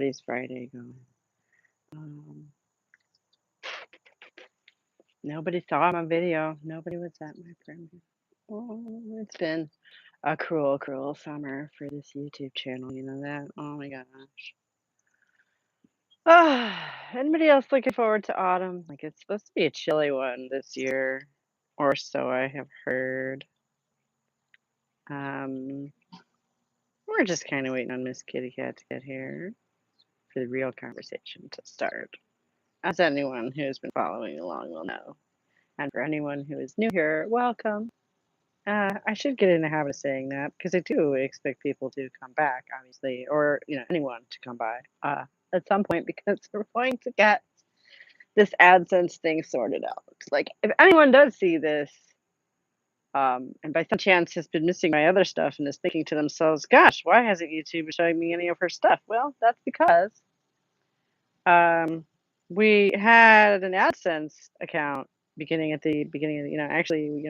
Today's Friday going. Um, Nobody saw my video. Nobody was at my premiere. Oh, it's been a cruel, cruel summer for this YouTube channel. You know that? Oh my gosh. Anybody else looking forward to autumn? Like it's supposed to be a chilly one this year, or so I have heard. Um, we're just kind of waiting on Miss Kitty Cat to get here for the real conversation to start. As anyone who has been following along will know. And for anyone who is new here, welcome. I should get in the habit of saying that because I do expect people to come back, obviously, or anyone to come by at some point because we're going to get this AdSense thing sorted out. Like, if anyone does see this, and by some chance has been missing my other stuff and is thinking to themselves, "Gosh, why hasn't YouTube been showing me any of her stuff?" Well, that's because we had an AdSense account beginning at the beginning of actually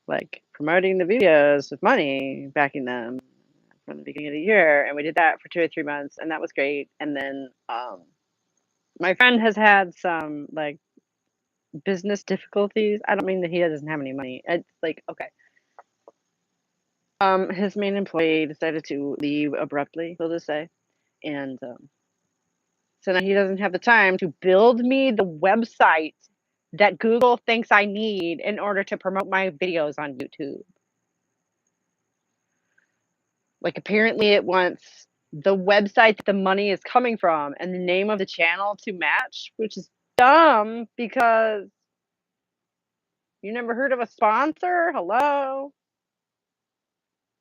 like promoting the videos with money, backing them from the beginning of the year, and we did that for 2 or 3 months, and that was great. And then my friend has had some like business difficulties. I don't mean that he doesn't have any money. It's like, okay, his main employee decided to leave abruptly, we'll just say, and so now he doesn't have the time to build me the website that Google thinks I need in order to promote my videos on YouTube. Like, apparently it wants the website that the money is coming from and the name of the channel to match, which is dumb because you never heard of a sponsor? Hello?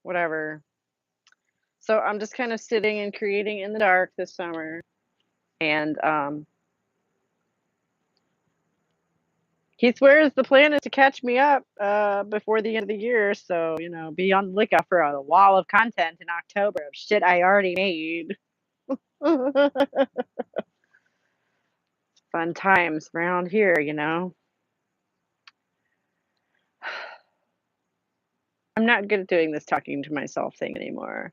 Whatever. So I'm just kind of sitting and creating in the dark this summer. And he swears the plan is to catch me up before the end of the year. So, be on the lookout for a wall of content in October of shit I already made. Fun times around here. I'm not good at doing this talking to myself thing anymore.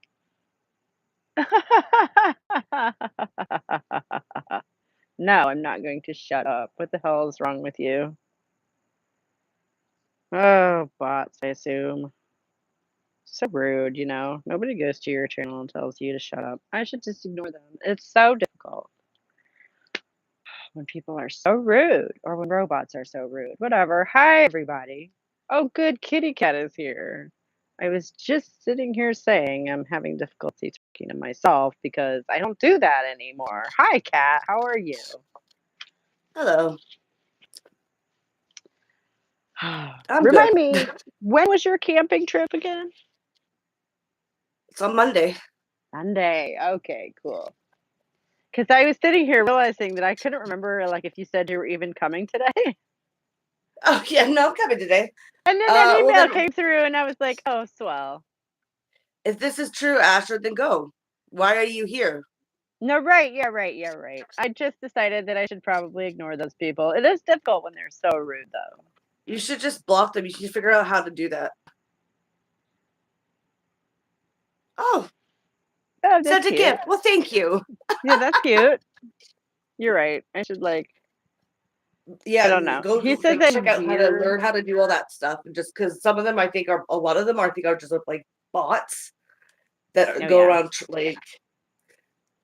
No, I'm not going to shut up. What the hell is wrong with you? Oh, bots, I assume. So rude, Nobody goes to your channel and tells you to shut up. I should just ignore them. It's so difficult when people are so rude or when robots are so rude. Whatever. Hi, everybody. Oh, good. Kitty Cat is here. I was just sitting here saying I'm having difficulty talking to myself because I don't do that anymore. Hi, Cat. How are you? Hello. Remind me, when was your camping trip again? It's on Monday. Sunday. Okay, cool. Because I was sitting here realizing that I couldn't remember, like, if you said you were even coming today. Oh, yeah, no, I'm coming today. And then an email came through, and I was like, oh, swell. If this is true, Asher, then go. Why are you here? No, right. Yeah, right. I just decided that I should probably ignore those people. It is difficult when they're so rude, though. You should just block them. You should figure out how to do that. Oh. Sent a gift. Well, thank you. Yeah, that's cute. You're right. I should, yeah, I don't know. Go he said that check out how to learn how to do all that stuff. And just because some of them, I think, a lot of them, I think, are just like bots that go around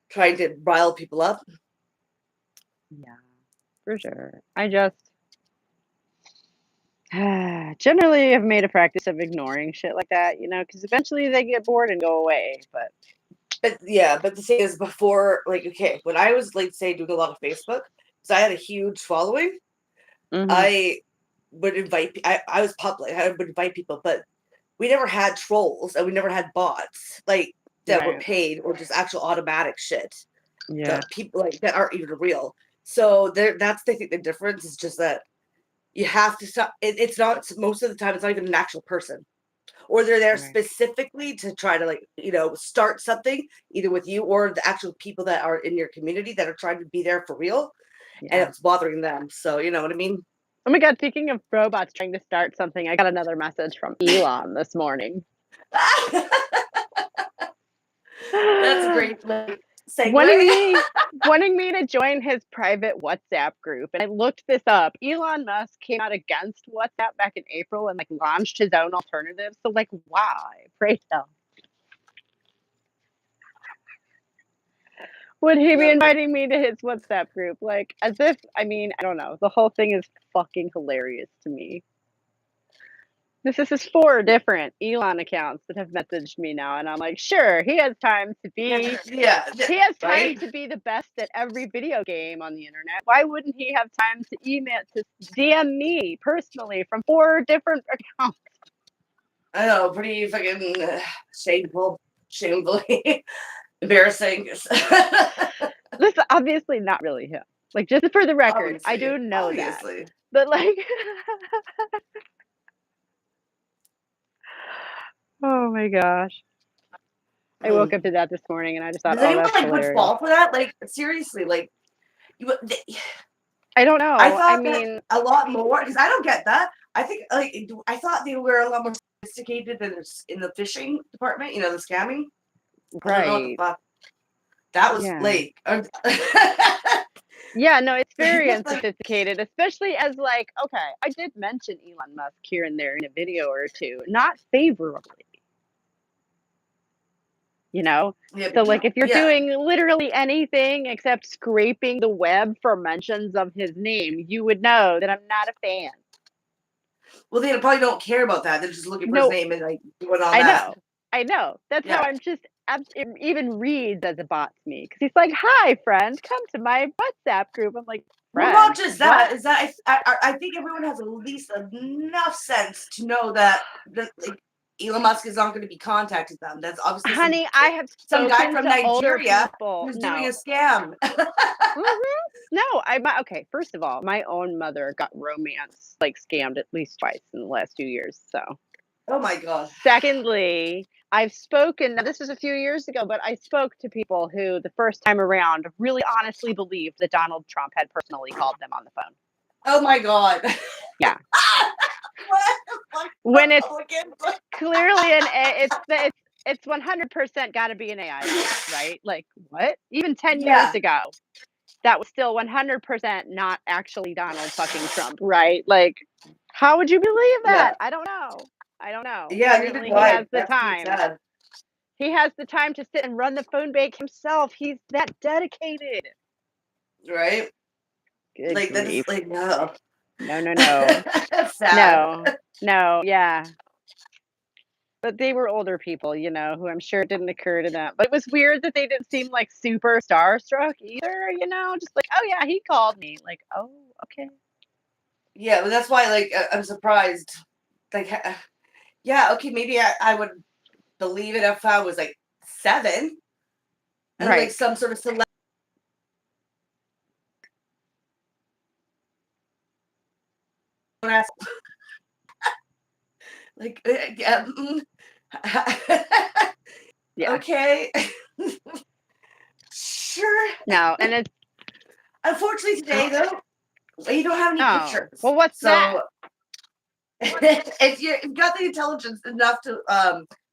trying to rile people up. Yeah, for sure. I just generally have made a practice of ignoring shit like that, because eventually they get bored and go away. But the thing is, before, when I was, say, doing a lot of Facebook, because I had a huge following, I would invite, I was public, I would invite people, but we never had trolls and we never had bots that were paid or just actual automatic shit. Yeah. People that aren't even real. So that's, I think, the difference is just that you have to stop. It's not, most of the time, it's not even an actual person. Or they're there specifically to try to start something either with you or the actual people that are in your community that are trying to be there for real, and it's bothering them. So you know what I mean? Oh my God! Speaking of robots trying to start something, I got another message from Elon this morning. That's great. Segue. wanting me to join his private WhatsApp group. And I looked this up. Elon Musk came out against WhatsApp back in April and like launched his own alternative. So like why? Pray tell. Would he be inviting me to his WhatsApp group? Like as if I mean, I don't know. The whole thing is fucking hilarious to me. This is 4 different Elon accounts that have messaged me now, and I'm like, sure, he has time to be Yeah, he has time right? to be the best at every video game on the internet. Why wouldn't he have time to DM me personally from 4 different accounts? I know, pretty fucking shamefully embarrassing. This is obviously not really him. Like just for the record, I Obviously, do know obviously. that. But like oh my gosh. I woke up to that this morning and I just thought, Does oh, anyone that's like would hilarious. fall for that? Like seriously, like you. I don't know. I thought I that mean, a lot more because I don't get that. I think like I thought they were a lot more sophisticated than in the phishing department. You know, the scamming. I don't know what the right. fuck. That was Yeah. like. Yeah, no, it's very unsophisticated, especially as like, okay, I did mention Elon Musk here and there in a video or two, not favorably. You know? Yeah, So like if you're yeah. doing literally anything except scraping the web for mentions of his name, you would know that I'm not a fan. Well, they probably don't care about that. They're just looking for his name and like doing all I that. know. That's how Yeah. I'm just it even reads as a bot to me because he's like, "Hi, friend, come to my WhatsApp group." I'm like, Well, "Friend, not just that. what?" Is that I think everyone has at least enough sense to know that like Elon Musk is not going to be contacting them. That's obviously Honey, I have some guy spoken from to older Nigeria people. who's doing No. a scam. No, okay, first of all, my own mother got romance like scammed at least twice in the last 2 years. So, Oh my god. secondly, I've spoken, now this was a few years ago, but I spoke to people who the first time around really honestly believed that Donald Trump had personally called them on the phone. Oh my god. Yeah. What the fuck? When it's clearly it's 100% got to be an AI, right? Like what? Even 10 years ago, that was still 100% not actually Donald fucking Trump, right? Like, how would you believe that? I don't know. Yeah, Apparently, he has the that's pretty time. sad. He has the time to sit and run the phone bank himself. He's that dedicated. Right? Good Like grief. that's like no. No. That's sad. No, yeah. But they were older people, you know, who I'm sure it didn't occur to them. But it was weird that they didn't seem like super starstruck either, you know, just like, oh yeah, he called me. Like, oh, okay. Yeah, but that's why like I'm surprised. Like yeah, okay, maybe I would believe it if I was like 7 and Right. like some sort of celebrity. Like yeah, Yeah. okay. Sure. No, and it's Unfortunately today though, you don't have any pictures. Well, what's that? If you've got the intelligence enough to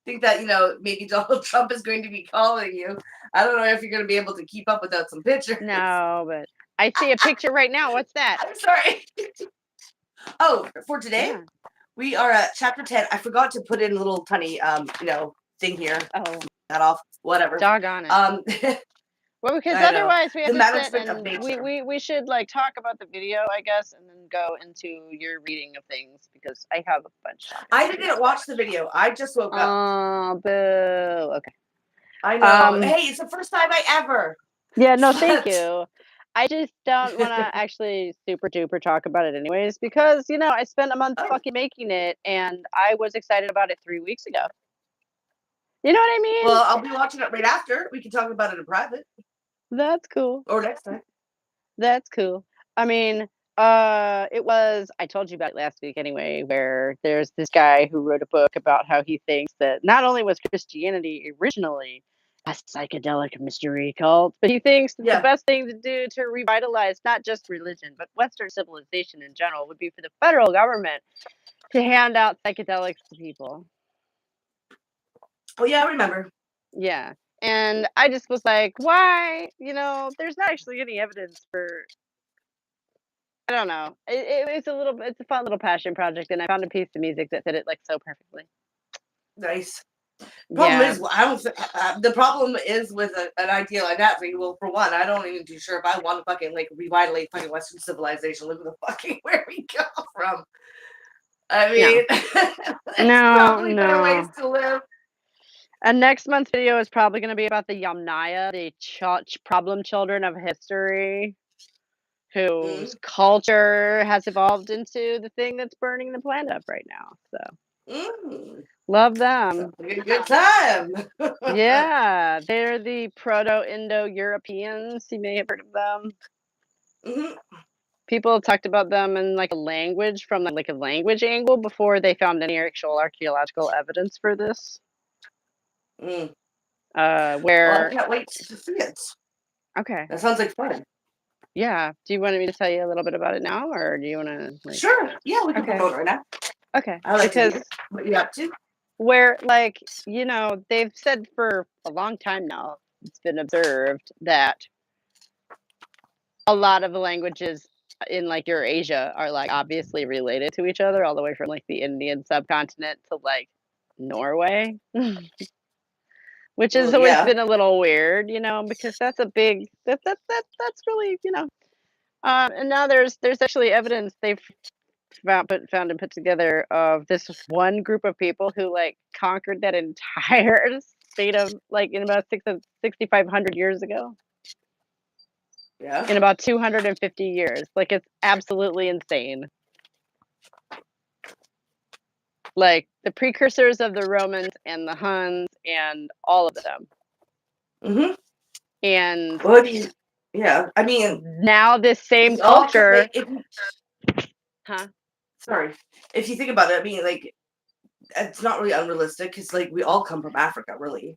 think that, you know, maybe Donald Trump is going to be calling you, I don't know if you're going to be able to keep up without some pictures. No, but I see a picture right now. What's that? I'm sorry. Oh, for today, we are at chapter 10. I forgot to put in a little tiny, you know, thing here. Oh, that off. Whatever. Doggone it. Well, because otherwise we have to sit and we should like talk about the video, I guess, and then go into your reading of things because I have a bunch. I didn't watch the video. I just woke up. Oh, boo. Okay. I know. Hey, it's the first time I ever. Yeah, no, thank you. I just don't want to actually super duper talk about it anyways because, you know, I spent a month fucking making it and I was excited about it 3 weeks ago. You know what I mean? Well, I'll be watching it right after. We can talk about it in private. That's cool. Or next time. That's cool. I mean, it was, I told you about it last week anyway, where there's this guy who wrote a book about how he thinks that not only was Christianity originally a psychedelic mystery cult, but he thinks that the best thing to do to revitalize not just religion, but Western civilization in general would be for the federal government to hand out psychedelics to people. Oh, yeah, I remember. Yeah. And I just was like, why? There's not actually any evidence for. I don't know. It's a fun little passion project, and I found a piece of music that fit it like so perfectly. Nice. Problem Yeah. is, I don't. The problem is with an idea like that. Well, for one, I don't even too sure if I want to fucking like revitalize fucking Western civilization. Look at the fucking where we come from. I mean, there's No, probably better ways no. to live. And next month's video is probably going to be about the Yamnaya, the problem children of history, whose Mm. culture has evolved into the thing that's burning the planet up right now. So, love them. Sounds like a good time. Yeah, they're the Proto-Indo-Europeans. You may have heard of them. People talked about them in like a language from like a language angle before they found any actual archaeological evidence for this. Well, I Where can't wait to see it. Okay. That sounds like fun. Yeah. Do you want me to tell you a little bit about it now, or do you want to Sure. Yeah, we can Okay. promote right now. Okay. I like to Because hear what you up to. where they've said for a long time now, it's been observed that a lot of the languages in like Eurasia are like obviously related to each other, all the way from like the Indian subcontinent to like Norway. Which has Well, always yeah. been a little weird, because that's a big that's really, and now there's actually evidence they've found and put together of this one group of people who like conquered that entire state of like in about 6,500 years ago. Yeah. In about 250 years. Like it's absolutely insane. Like the precursors of the Romans and the Huns and all of them. Mm-hmm. And What do you? Yeah, I mean, now this same culture. Huh? Sorry, if you think about it, I mean, like, it's not really unrealistic because, like, we all come from Africa, really.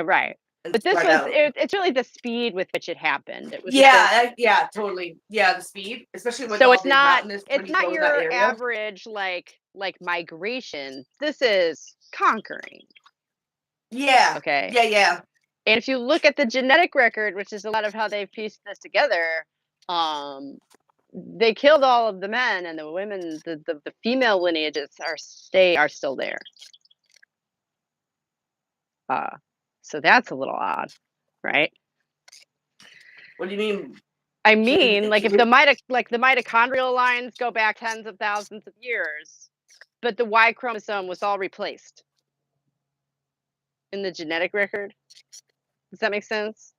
Right. But this was it's really the speed with which it happened. It was yeah, totally. Yeah, the speed, especially with so all it's these not mountainous it's when you not go in that your area. average like migration. This is conquering. Yeah. Okay. Yeah. And if you look at the genetic record, which is a lot of how they've pieced this together, they killed all of the men, and the women, the female lineages are still there. So that's a little odd, right? What do you mean? I mean, like if the mitochondrial lines go back tens of thousands of years, but the Y chromosome was all replaced in the genetic record. Does that make sense?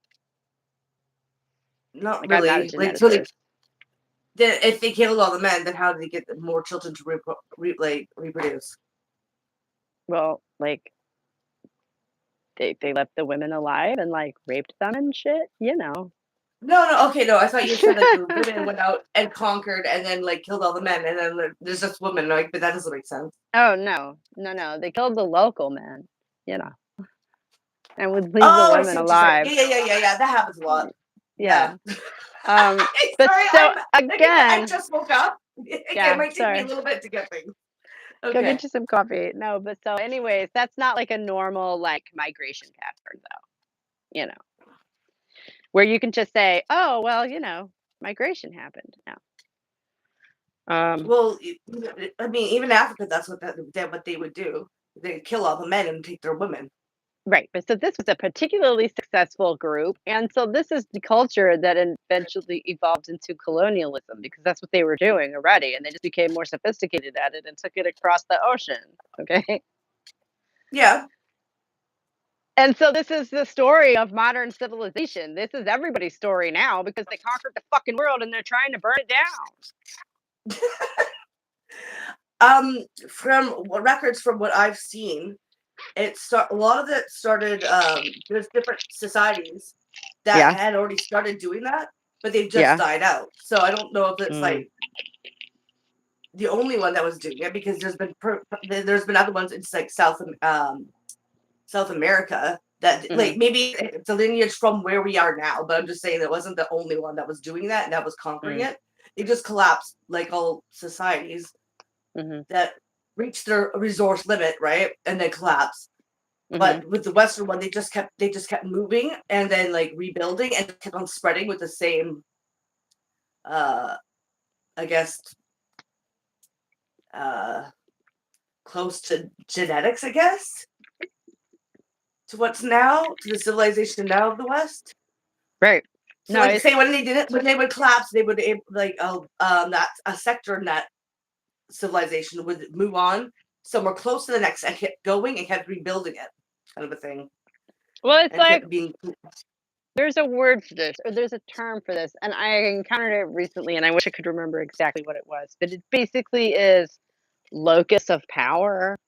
Not Like really. I'm not a Like, so geneticist. if they killed all the men, then how did they get more children to reproduce? Well, like they left the women alive and like raped them and shit, No, okay, no. I thought you said like the women went out and conquered and then like killed all the men, and then there's just women. Like, but that doesn't make sense. Oh no. They killed the local men, and would leave the women alive. Yeah. That happens a lot. Yeah. But sorry, again, I just woke up. It might take me a little bit to get things. Okay. Go get you some coffee. No, but so anyways, that's not like a normal like migration pattern though, where you can just say, oh, well, migration happened now. Well, I mean, even Africa, that's what they would do. They'd kill all the men and take their women. Right. But so this was a particularly successful group. And so this is the culture that eventually evolved into colonialism because that's what they were doing already. And they just became more sophisticated at it and took it across the ocean. Okay. Yeah. And so this is the story of modern civilization. This is everybody's story now because they conquered the fucking world and they're trying to burn it down. From records from what I've seen, a lot of it started. There's different societies that had already started doing that, but they've just died out. So I don't know if it's like the only one that was doing it because there's been other ones in like South America that like maybe it's a lineage from where we are now, but I'm just saying it wasn't the only one that was doing that and that was conquering it. They just collapsed like all societies that reached their resource limit, right? And then collapse. But with the Western one, they just kept moving and then like rebuilding and kept on spreading with the same, I guess, close to genetics, I guess, to what's now, to the civilization now of the West. Right. So No, like say when they would collapse, they would like that a sector in that civilization would move on somewhere close to the next and kept going and kept rebuilding it, kind of a thing. well, it's And like kept being there's a word for this, or there's a term for this, and I encountered it recently, and I wish I could remember exactly what it was, but it basically is locus of power.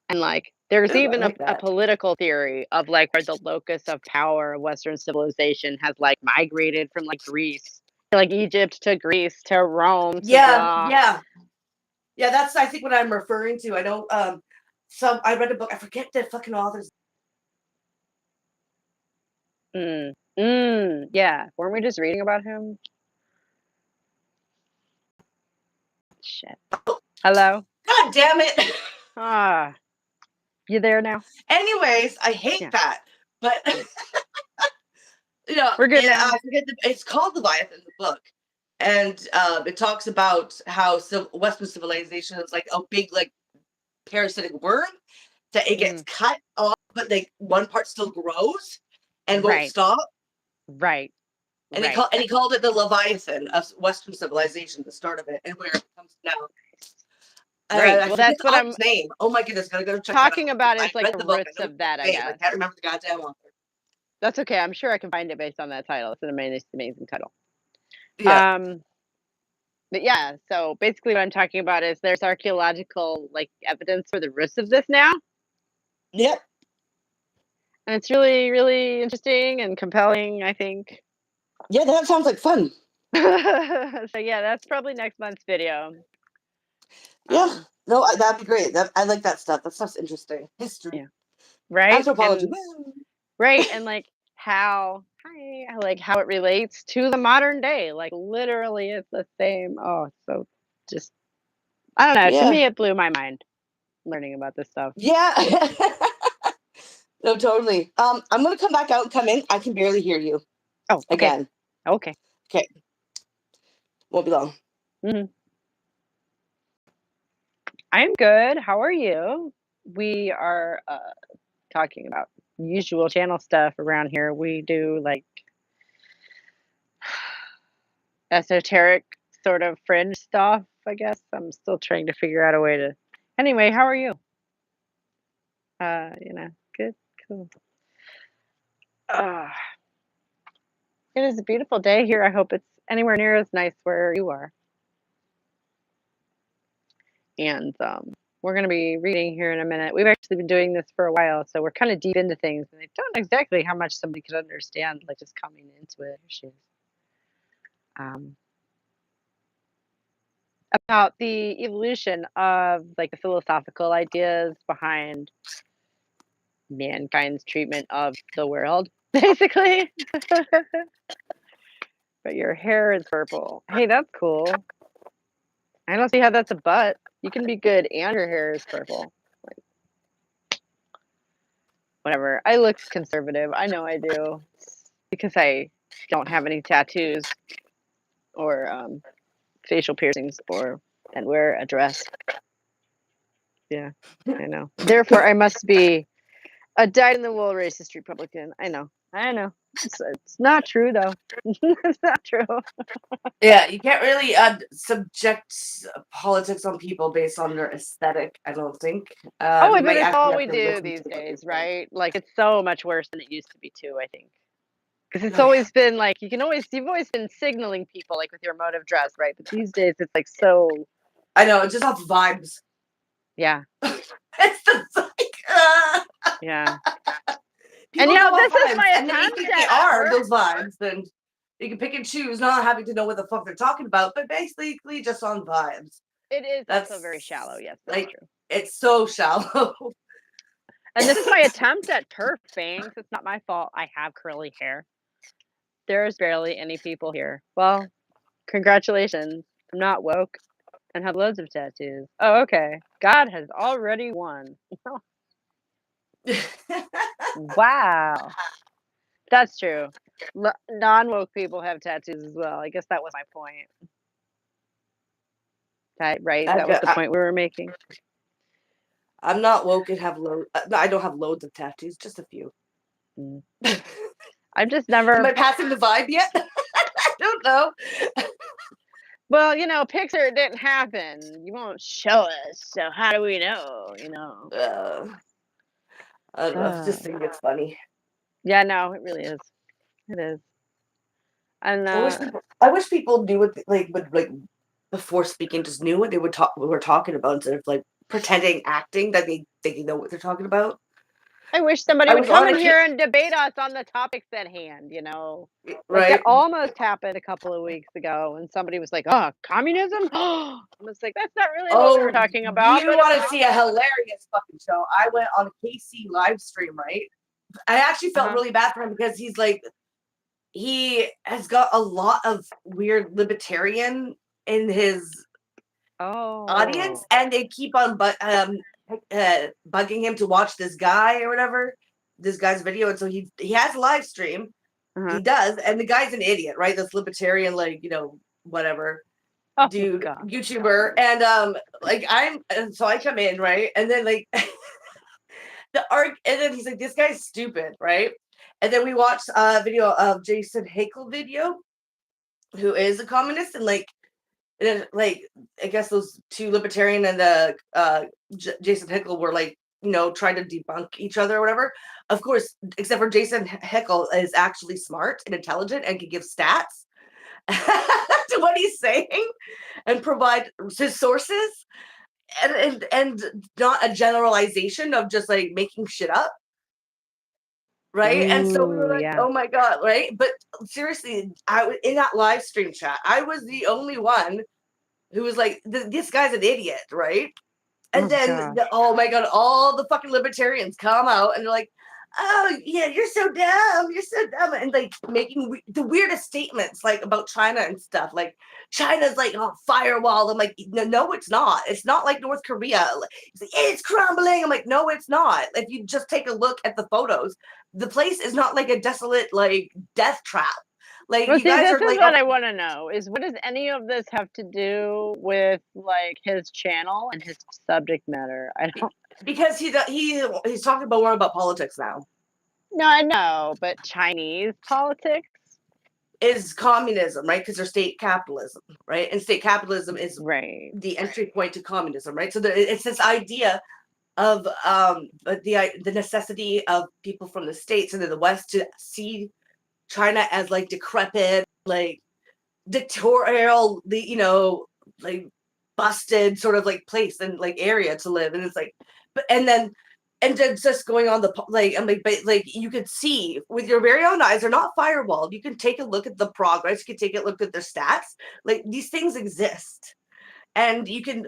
And like, there's Ooh, I even like a that. political theory of like where the locus of power of Western civilization has like migrated from like Greece, like Egypt to Greece to Rome to blah. Yeah. That's I think what I'm referring to. I know. I read a book. I forget the fucking author's. Yeah. Weren't we just reading about him? Shit. Hello? God damn it. Ah, you there now? Anyways, I hate Yeah. that, but We're good now. I forget it's called Leviathan, the book, and it talks about how Western civilization is like a big like parasitic worm that it gets cut off, but like one part still grows and won't Right. stop. Right. And Right. he called it the Leviathan of Western civilization, the start of it, and where it comes now. Right. I Well, forget that's the what I'm author's name. Oh my goodness, gotta go check talking that out. about. I Is like read the the book. roots I know of that, I name. I guess. can't remember the goddamn author. That's okay. I'm sure I can find it based on that title. It's an amazing title. Yeah. But yeah, so basically what I'm talking about is there's archaeological like evidence for the roots of this now. Yep. And it's really, really interesting and compelling, I think. Yeah, that sounds like fun. So yeah, that's probably next month's video. Yeah. No, that'd be great. I like that stuff. That stuff's interesting. History. Yeah. Right? Anthropology. And, right. And like how it relates to the modern day. Like literally it's the same. Oh, so just I don't know. To Yeah. me it blew my mind learning about this stuff. Yeah. No, totally. I'm gonna come back out and come in. I can barely hear you. Oh, okay. Again. Okay. Okay. Won't be long. I'm good. How are you? We are talking about usual channel stuff around here. We do like esoteric sort of fringe stuff, I guess. I'm still trying to figure out a way to. Anyway, how are you? Good, cool. It is a beautiful day here. I hope it's anywhere near as nice where you are. And we're going to be reading here in a minute. We've actually been doing this for a while, so we're kind of deep into things, and I don't know exactly how much somebody could understand, like just coming into it. About the evolution of like the philosophical ideas behind mankind's treatment of the world, basically. But your hair is purple. Hey, that's cool. I don't see how that's a butt. You can be good and your hair is purple. Like, whatever. I look conservative. I know I do. Because I don't have any tattoos or facial piercings and wear a dress. Yeah, I know. Therefore, I must be a dyed-in-the-wool racist Republican. I know. It's not true, though. It's not true. Yeah, you can't really subject politics on people based on their aesthetic, I don't think. Oh, You but might it's actually all have we to do listen these to what days, they say. right? Like, it's so much worse than it used to be, too, I think. Because it's always been like, you've always been signaling people, like, with your mode of dress, right? But these days, it's like so. I know, it's just off vibes. Yeah. It's just like, Yeah. People And, go this off is vibes, my and then you attempt think at they are art. those vibes, then you can pick and choose, not having to know what the fuck they're talking about, but basically just on vibes. It is That's also very shallow. Yes, that's like true. it's so shallow. And this is my attempt at perf bangs. It's not my fault. I have curly hair. There's barely any people here. Well, congratulations. I'm not woke and have loads of tattoos. Oh, okay. God has already won. Wow. That's true. Non-woke people have tattoos as well. I guess that was my point. Right? I, That was go- the I, point we were making? I'm not woke and have loads. No, I don't have loads of tattoos, just a few. Mm. Am I've just I never passing the vibe yet? I don't know. well, Pixar didn't happen. You won't show us, so how do we know? Uh, I don't know. I Uh, just think it's funny. yeah, no, it really is. It is. And, I wish people knew what would like before speaking, just knew what they would talk. Were talking about instead of like pretending, acting that they know what they're talking about. I wish somebody I would was come on in a here and debate us on the topics at hand. Like, that right. almost happened a couple of weeks ago, and somebody was like, "Oh, communism?" I was like, "That's not really what we were Oh, talking about," you but want to see a hilarious fucking show? I went on a KC live stream, right? I actually felt uh-huh. really bad for him because he has got a lot of weird libertarian in his audience, Oh. and they keep on bugging him to watch this guy or whatever, this guy's video, and so he has a live stream. Uh-huh. He does, and the guy's an idiot, right? This libertarian, whatever Oh dude, god. YouTuber, and and so I come in, right, and then and then he's like, this guy's stupid, right? And then we watched a video of Jason Hickel video, who is a communist, and I guess those two libertarian and the Jason Hickel were trying to debunk each other or whatever. Of course, except for Jason Hickel is actually smart and intelligent and can give stats to what he's saying and provide his sources and not a generalization of just like making shit up. Right. And so we were Ooh, like, yeah. oh my God. Right. But seriously, I was in that live stream chat. I was the only one who was like, this guy's an idiot. Right. And Oh then, gosh. oh my God, all the fucking libertarians come out and they're like, oh, yeah, you're so dumb. You're so dumb. And like making the weirdest statements like about China and stuff. Like, China's like on firewall. I'm like, no, it's not. It's not like North Korea. It's crumbling. I'm like, no, it's not. If you just take a look at the photos, the place is not like a desolate, like, death trap. Like, Well, you see, guys this are is like, what I want to know is what does any of this have to do with like his channel and his subject matter? I don't because he's talking more about politics now. No, I know, but Chinese politics? Is communism, right? Because they're state capitalism, right? And state capitalism is Right. the entry point to communism, right? So it's this idea of the necessity of people from the states and in the West to see China as like decrepit, like dictatorial, like busted sort of like place and like area to live, and it's like, but and then just going on I'm like, but like you could see with your very own eyes, they're not firewalled. You can take a look at the progress. You can take a look at their stats. Like these things exist, and you can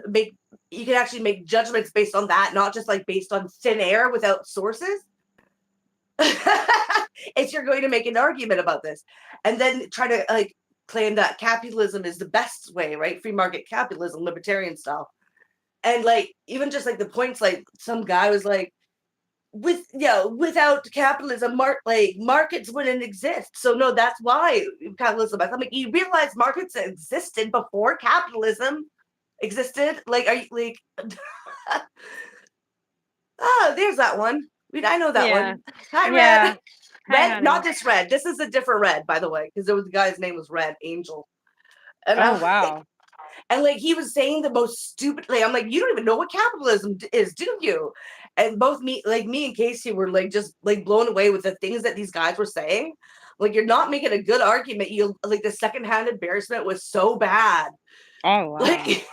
actually make judgments based on that, not just like based on thin air without sources. If you're going to make an argument about this, and then try to like claim that capitalism is the best way, right? Free market capitalism, libertarian style, and like even just like the points, like some guy was like, without capitalism, markets wouldn't exist. So no, that's why capitalism. I'm like, you realize markets existed before capitalism existed. Like, are you like? Oh, there's that one. I know that Yeah. one. Hi, Yeah. Red. Hi, Red, not honey. this Red. This is a different Red, by the way, because there was the guy's name was Red Angel, and Oh, wow. and like he was saying the most stupid. Like I'm like, you don't even know what capitalism is, do you? And both me and Casey were like just like blown away with the things that these guys were saying. Like you're not making a good argument. You like the secondhand embarrassment was so bad. Oh, wow. Like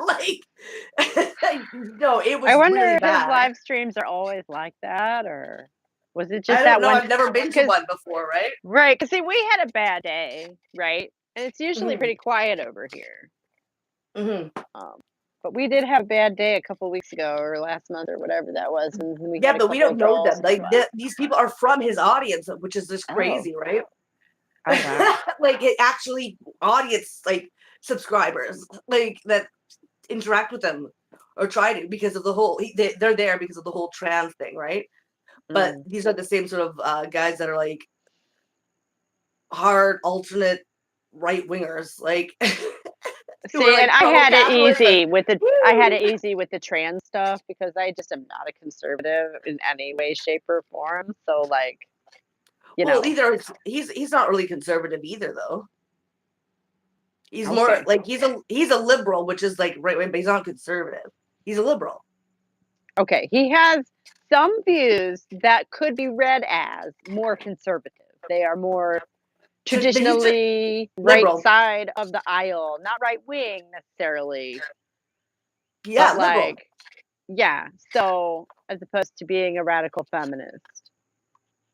like no, it I was wonder really if his bad. live streams are always like that, or was it I just don't that know. one? I've never been to Because one before, right? right, because see, we had a bad day, right? And it's usually Mhm, pretty quiet over here. mhm. Um, but we did have a bad day a couple weeks ago or last month or whatever that was, and we Yeah, had a but we couple don't of know trolls them. and Like stuff. these people are from his audience, which is just Oh, crazy, right? oh wow. Like it actually audience like subscribers like that interact with them or try to because of the whole they're there because of the whole trans thing, right? but Mm. these are the same sort of guys that are like hard alternate right wingers, like who are See, and like pro-Catholic. I had Woo! it easy with the trans stuff because I just am not a conservative in any way, shape, or form. So, like, you Well, know, either he's not really conservative either, though. He's more okay. like he's a liberal, which is like right wing, but he's not conservative. He's a liberal. Okay, he has some views that could be read as more conservative. They are more But he's just traditionally right liberal. side of the aisle, not right wing necessarily, Yeah, but liberal. like, yeah. So, as opposed to being a radical feminist.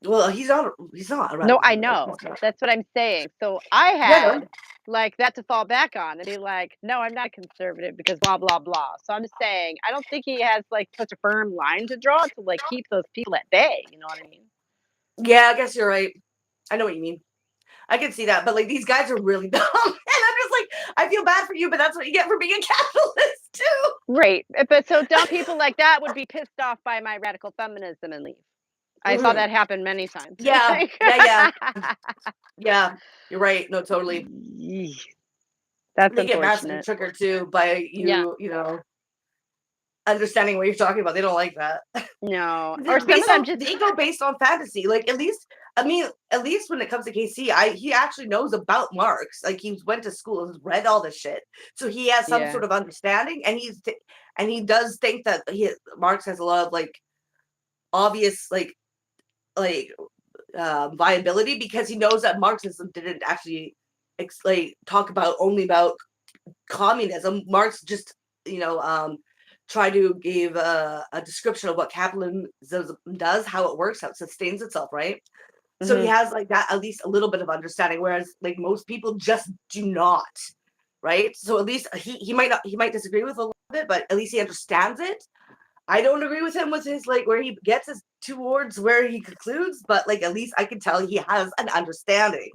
Well, he's not. He's not a No, radical I feminist. know. That's what I'm saying. So I Yeah, no. had like that to fall back on and be like, no, I'm not conservative because blah blah blah. So I'm just saying, I don't think he has like such a firm line to draw to like keep those people at bay. You know what I mean? Yeah, I guess you're right. I know what you mean. I can see that, but like these guys are really dumb, and I'm just like, I feel bad for you, but that's what you get for being a capitalist too. Right. But so dumb people like that would be pissed off by my radical feminism and leave. I saw Mhm. that happen many times. Yeah, yeah. Yeah, you're right. No, totally. Yee. That's They get massively unfortunate. triggered too by Yeah. you know, understanding what you're talking about. They don't like that. No. Or They're some of based them on just they go based on fantasy. Like at least I mean, at least when it comes to KC, he actually knows about Marx. Like he went to school and read all this shit, so he has some yeah. sort of understanding. And he does think that Marx has a lot of like obvious like viability because he knows that Marxism didn't actually like talk about only about communism. Marx just try to give a description of what capitalism does, how it works, how it sustains itself, right? So he Mhm. has like that at least a little bit of understanding, whereas like most people just do not, right? So at least he might disagree with a little bit, but at least he understands it. I don't agree with him with his like where he gets his towards where he concludes, but like at least I can tell he has an understanding.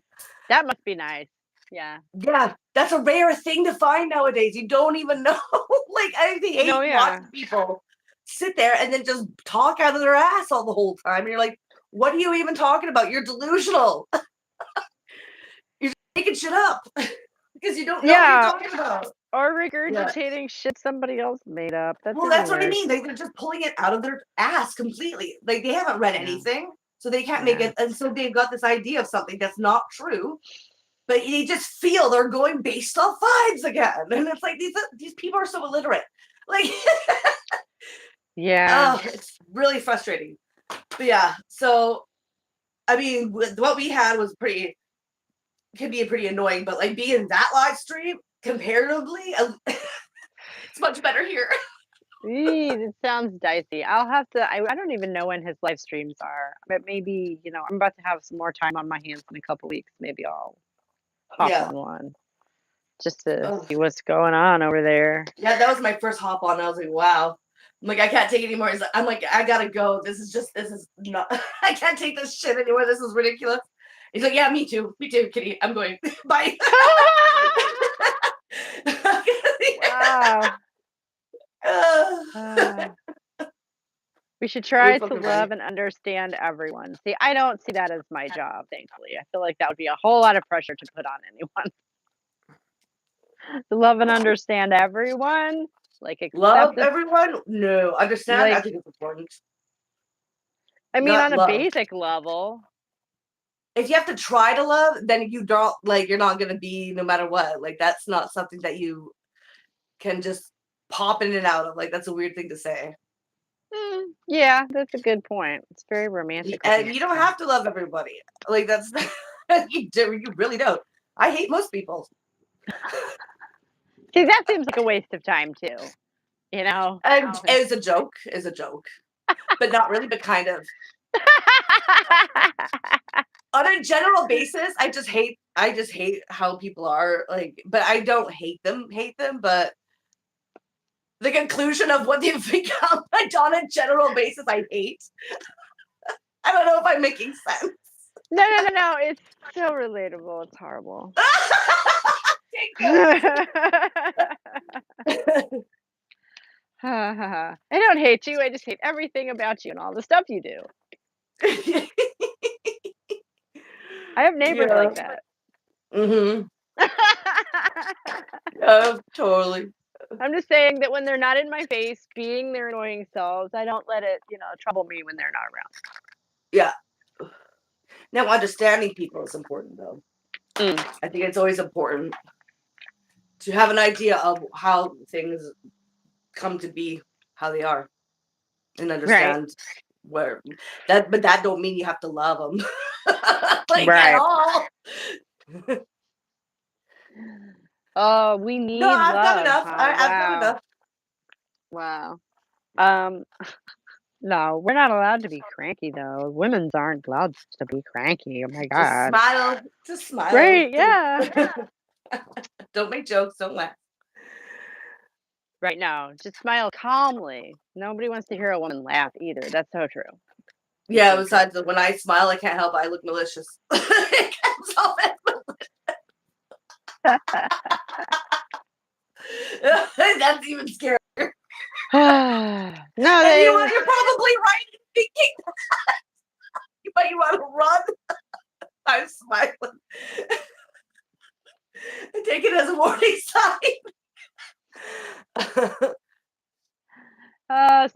That must be nice. Yeah. Yeah, that's a rare thing to find nowadays. You don't even know. Like I No, hate yeah. watching people sit there and then just talk out of their ass all the whole time. And you're like, what are you even talking about? You're delusional. You're making shit up because you don't know what you're Yeah, talking about. or Yeah. regurgitating shit somebody else made up. That's Well, even that's what I worse. mean. They're just pulling it out of their ass completely. Like they haven't read Yeah. anything, so they can't make Yeah. it. And so they've got this idea of something that's not true, but they just feel they're going based off vibes again. And it's like these people are so illiterate. Like, Yeah. oh, it's really frustrating. But yeah, so I mean, what we had was could be pretty annoying, but like being that live stream comparatively, it's much better here. It sounds dicey. I'll have to I don't even know when his live streams are. But maybe, I'm about to have some more time on my hands in a couple weeks. Maybe I'll hop Yeah. on one just to Ugh. see what's going on over there. Yeah, that was my first hop on. I was like, wow. I'm like, I can't take it anymore. I'm like, I gotta go. This is not, I can't take this shit anymore. This is ridiculous. He's like, yeah, me too, Kitty. I'm going. Bye. Wow. Uh, We should it was try to fucking funny. love and understand everyone. See, I don't see that as my job, thankfully. I feel like that would be a whole lot of pressure to put on anyone. To love and understand everyone, like Love accept the everyone? No. Understand? I like think it's important. I mean Not on a love. basic level. If you have to try to love, then you don't like you're not gonna be no matter what. Like that's not something that you can just pop in and out of. Like that's a weird thing to say. Yeah, that's a good point. It's very romantic of you And to you don't say. have to love everybody. Like that's you really don't. I hate most people. See, that seems like a waste of time too, you know? And it's a joke, is a joke. But not really, but kind of. On a general basis, I just hate how people are like, but I don't hate them, but the conclusion of what they've become on a general basis, I hate. I don't know if I'm making sense. No, it's so relatable, it's horrible. I don't hate you, I just hate everything about you and all the stuff you do. I have neighbors like Yeah. that. Mm-hmm. Yeah, totally. I'm just saying that when they're not in my face, being their annoying selves, I don't let it, trouble me when they're not around. Yeah. Now, understanding people is important, though. Mm. I think it's always important to have an idea of how things come to be how they are and Right. understand where that, but that don't mean you have to love them like at Right. all. Oh, we No, need I've got love, enough. huh? I've got Wow. enough. Wow. Um, no, we're not allowed to be cranky though. Women's aren't allowed to be cranky. Oh my Just God. smile. Just smile. Right, yeah. Don't make jokes. Don't laugh. Right now, just smile calmly. Nobody wants to hear a woman laugh either. That's so true. Yeah, So besides when I smile, I can't help it. I look malicious. It comes off as that's even scary. true. No, And you're probably right in thinking that, but you want to run. I'm smiling. I take it as a warning sign.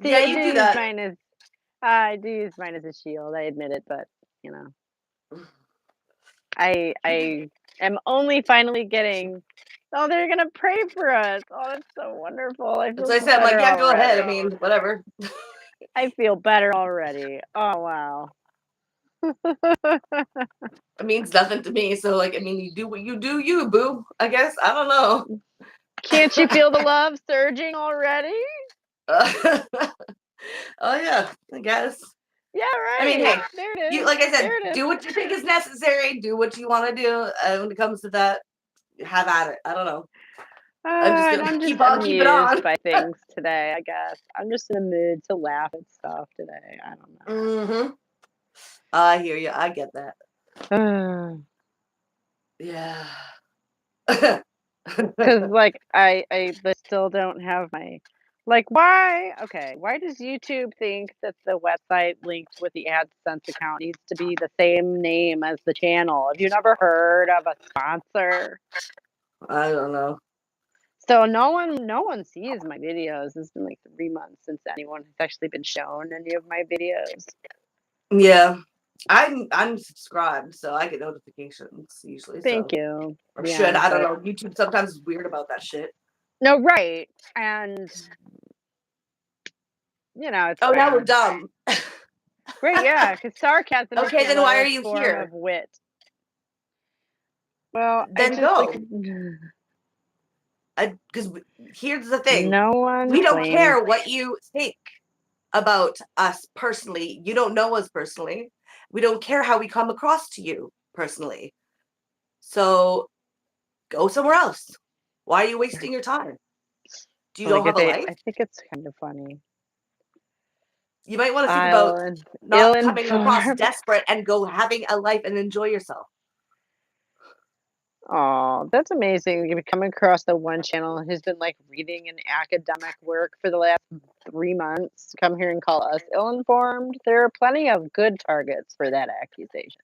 see, Yeah, you do that. I do use mine as a shield. I admit it, but I am only finally getting. Oh, they're gonna pray for us. Oh, that's so wonderful. I That's feel what I so said. I'm like, better yeah, go ahead. I already. mean, whatever. I feel better already. Oh wow. It means nothing to me. So, like, I mean, you do what you do, you boo. I guess I don't know. Can't you feel the love surging already? Oh yeah, I guess. Yeah, I mean, right. hey, There it you is. like I said, There it is. do what you think is necessary. Do what you want to do. And when it comes to that, have at it. I don't know. I'm just And gonna I'm just keep on keeping amused on. by things today, I guess. I'm just in a mood to laugh at stuff today. I don't know. Mm-hmm. I hear you. I get that. Yeah. Because like I still don't have my why does YouTube think that the website linked with the AdSense account needs to be the same name as the channel? Have you never heard of a sponsor? I don't know. So no one sees my videos. It's been like 3 months since anyone has actually been shown any of my videos. Yeah. I'm subscribed, so I get notifications usually. Thank So you. or Yeah, should I don't but know. YouTube sometimes is weird about that shit. no, right. And it's Oh, now we're fine. dumb. Right, yeah, because sarcasm is Okay, the then why are lowest you form here? of wit. Well, I Then just like go. Because here's the thing. no one We don't claims. care what you think about us personally. You don't know us personally. We don't care how we come across to you personally. So go somewhere else. Why are you wasting your time? Do you Like don't have a life? I think it's kind of funny. You might want to think about I'll not coming across ill-informed. desperate and go having a life and enjoy yourself. Oh, that's amazing. You've come across the one channel who's been like reading an academic work for the last 3 months. Come here and call us ill-informed. There are plenty of good targets for that accusation.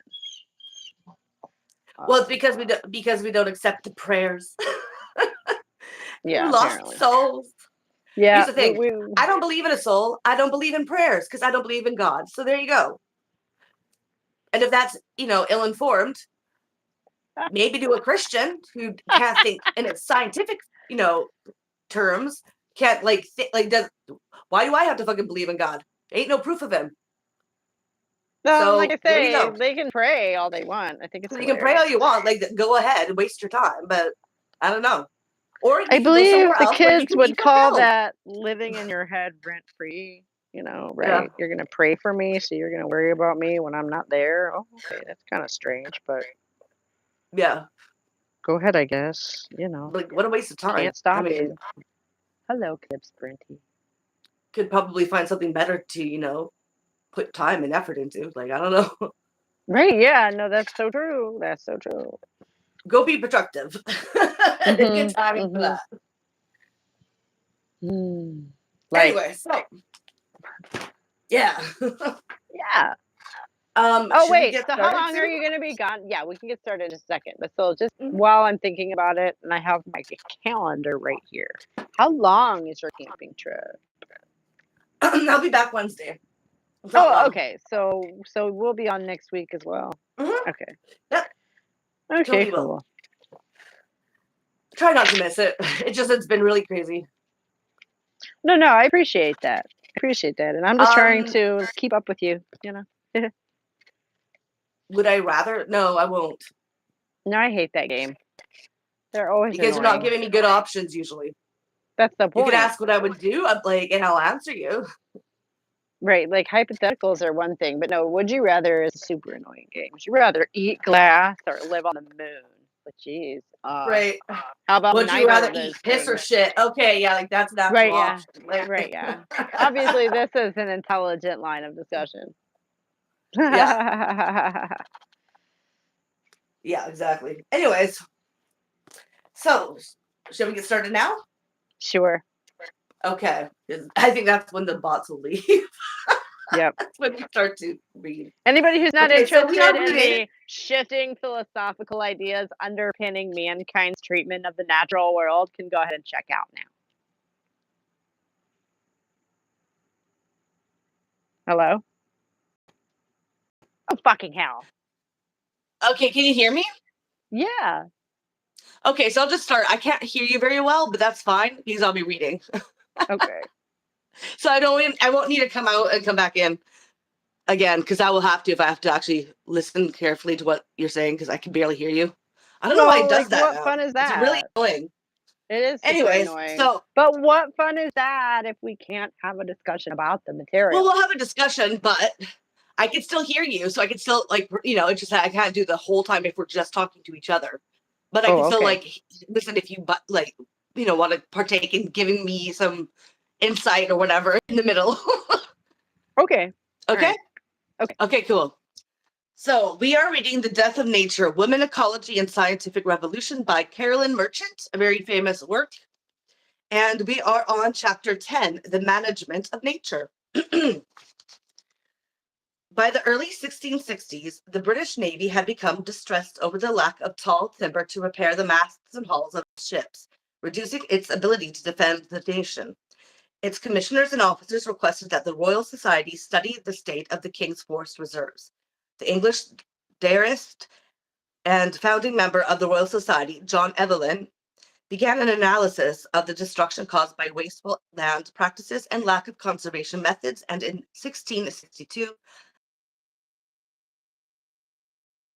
Well, it's because we don't accept the prayers. Yeah, Lost apparently. souls. Yeah, Here's the thing. I don't believe in a soul. I don't believe in prayers because I don't believe in God. So there you go. And if that's, ill-informed, maybe to a Christian who can't think in its scientific, terms, can't does why do I have to fucking believe in God? Ain't no proof of him. No, like So I there you say, go. they can pray all they want. I think it's So you can pray all hilarious. you want, go ahead and waste your time, but I don't know. Or you I can go believe somewhere the else where you kids can be would call fulfilled. that living in your head rent free. Right? Yeah. You're gonna pray for me, so you're gonna worry about me when I'm not there. Oh, okay, that's kind of strange, but Yeah. go ahead, I guess. Like, what a waste of time. Can't stop I mean, you. Hello, Clip Sprinty. could probably find something better to, put time and effort into. Like, I don't know. Right? Yeah. No, that's so true. That's so true. Go be productive. Good timing for that. Like, anyway, so yeah. yeah. Oh, Should we wait. get So how started long are soon? you going to be gone? Yeah, we can get started in a second. But so just Mhm. while I'm thinking about it, and I have my calendar right here. How long is your camping trip? I'll be back Wednesday. It's not Oh, long. okay. So we'll be on next week as well. Hmm. Okay. Yep, Okay, totally will. cool. Try not to miss it. It's been really crazy. No, I appreciate that. I appreciate that. And I'm just trying Um, to keep up with you, you know. would I rather? No, I won't. No, I hate that game. They're always Because you're not annoying. giving me good options usually. That's the You can point. ask what I would do, I'm like, and I'll answer you. Right, like hypotheticals are one thing, but no, would you rather is a super annoying game. Would you rather eat glass or live on the moon? But geez, Right. how about Would you neither rather of eat those piss or things? shit? Okay, yeah, like that's an actual Right, yeah. option. Like, Right, yeah. Obviously, this is an intelligent line of discussion. yeah, yeah, exactly. Anyways, so should we get started now? Sure. Okay. 'Cause I think that's when the bots will leave. Yep. That's when we start to read. Anybody who's not Okay, so we are interested in reading. the shifting philosophical ideas underpinning mankind's treatment of the natural world can go ahead and check out now. Hello? Oh, fucking hell. Okay, can you hear me? Yeah. Okay, so I'll just start. I can't hear you very well, but that's fine because I'll be reading. Okay. So I won't need to come out and come back in again because I will have to if I have to actually listen carefully to what you're saying because I can barely hear you. I don't know why it Well, does like, that what now. fun is It's really that? annoying. It is super Anyways, annoying. so But what fun is that if we can't have a discussion about the well, material? we'll have a discussion, but I can still hear you, so I can still like it's just that I can't do the whole time if we're just talking to each other. But I Oh, can still okay. like listen if you but like want to partake in giving me some insight or whatever in the middle. Okay. All Okay. right. Okay. Okay. Cool. So we are reading The Death of Nature, Women, Ecology, and Scientific Revolution by Carolyn Merchant, a very famous work. And we are on chapter 10, The Management of Nature. By the early 1660s, the British Navy had become distressed over the lack of tall timber to repair the masts and hulls of ships, reducing its ability to defend the nation. Its commissioners and officers requested that the Royal Society study the state of the King's forest reserves. The English diarist and founding member of the Royal Society, John Evelyn, began an analysis of the destruction caused by wasteful land practices and lack of conservation methods, and in 1662,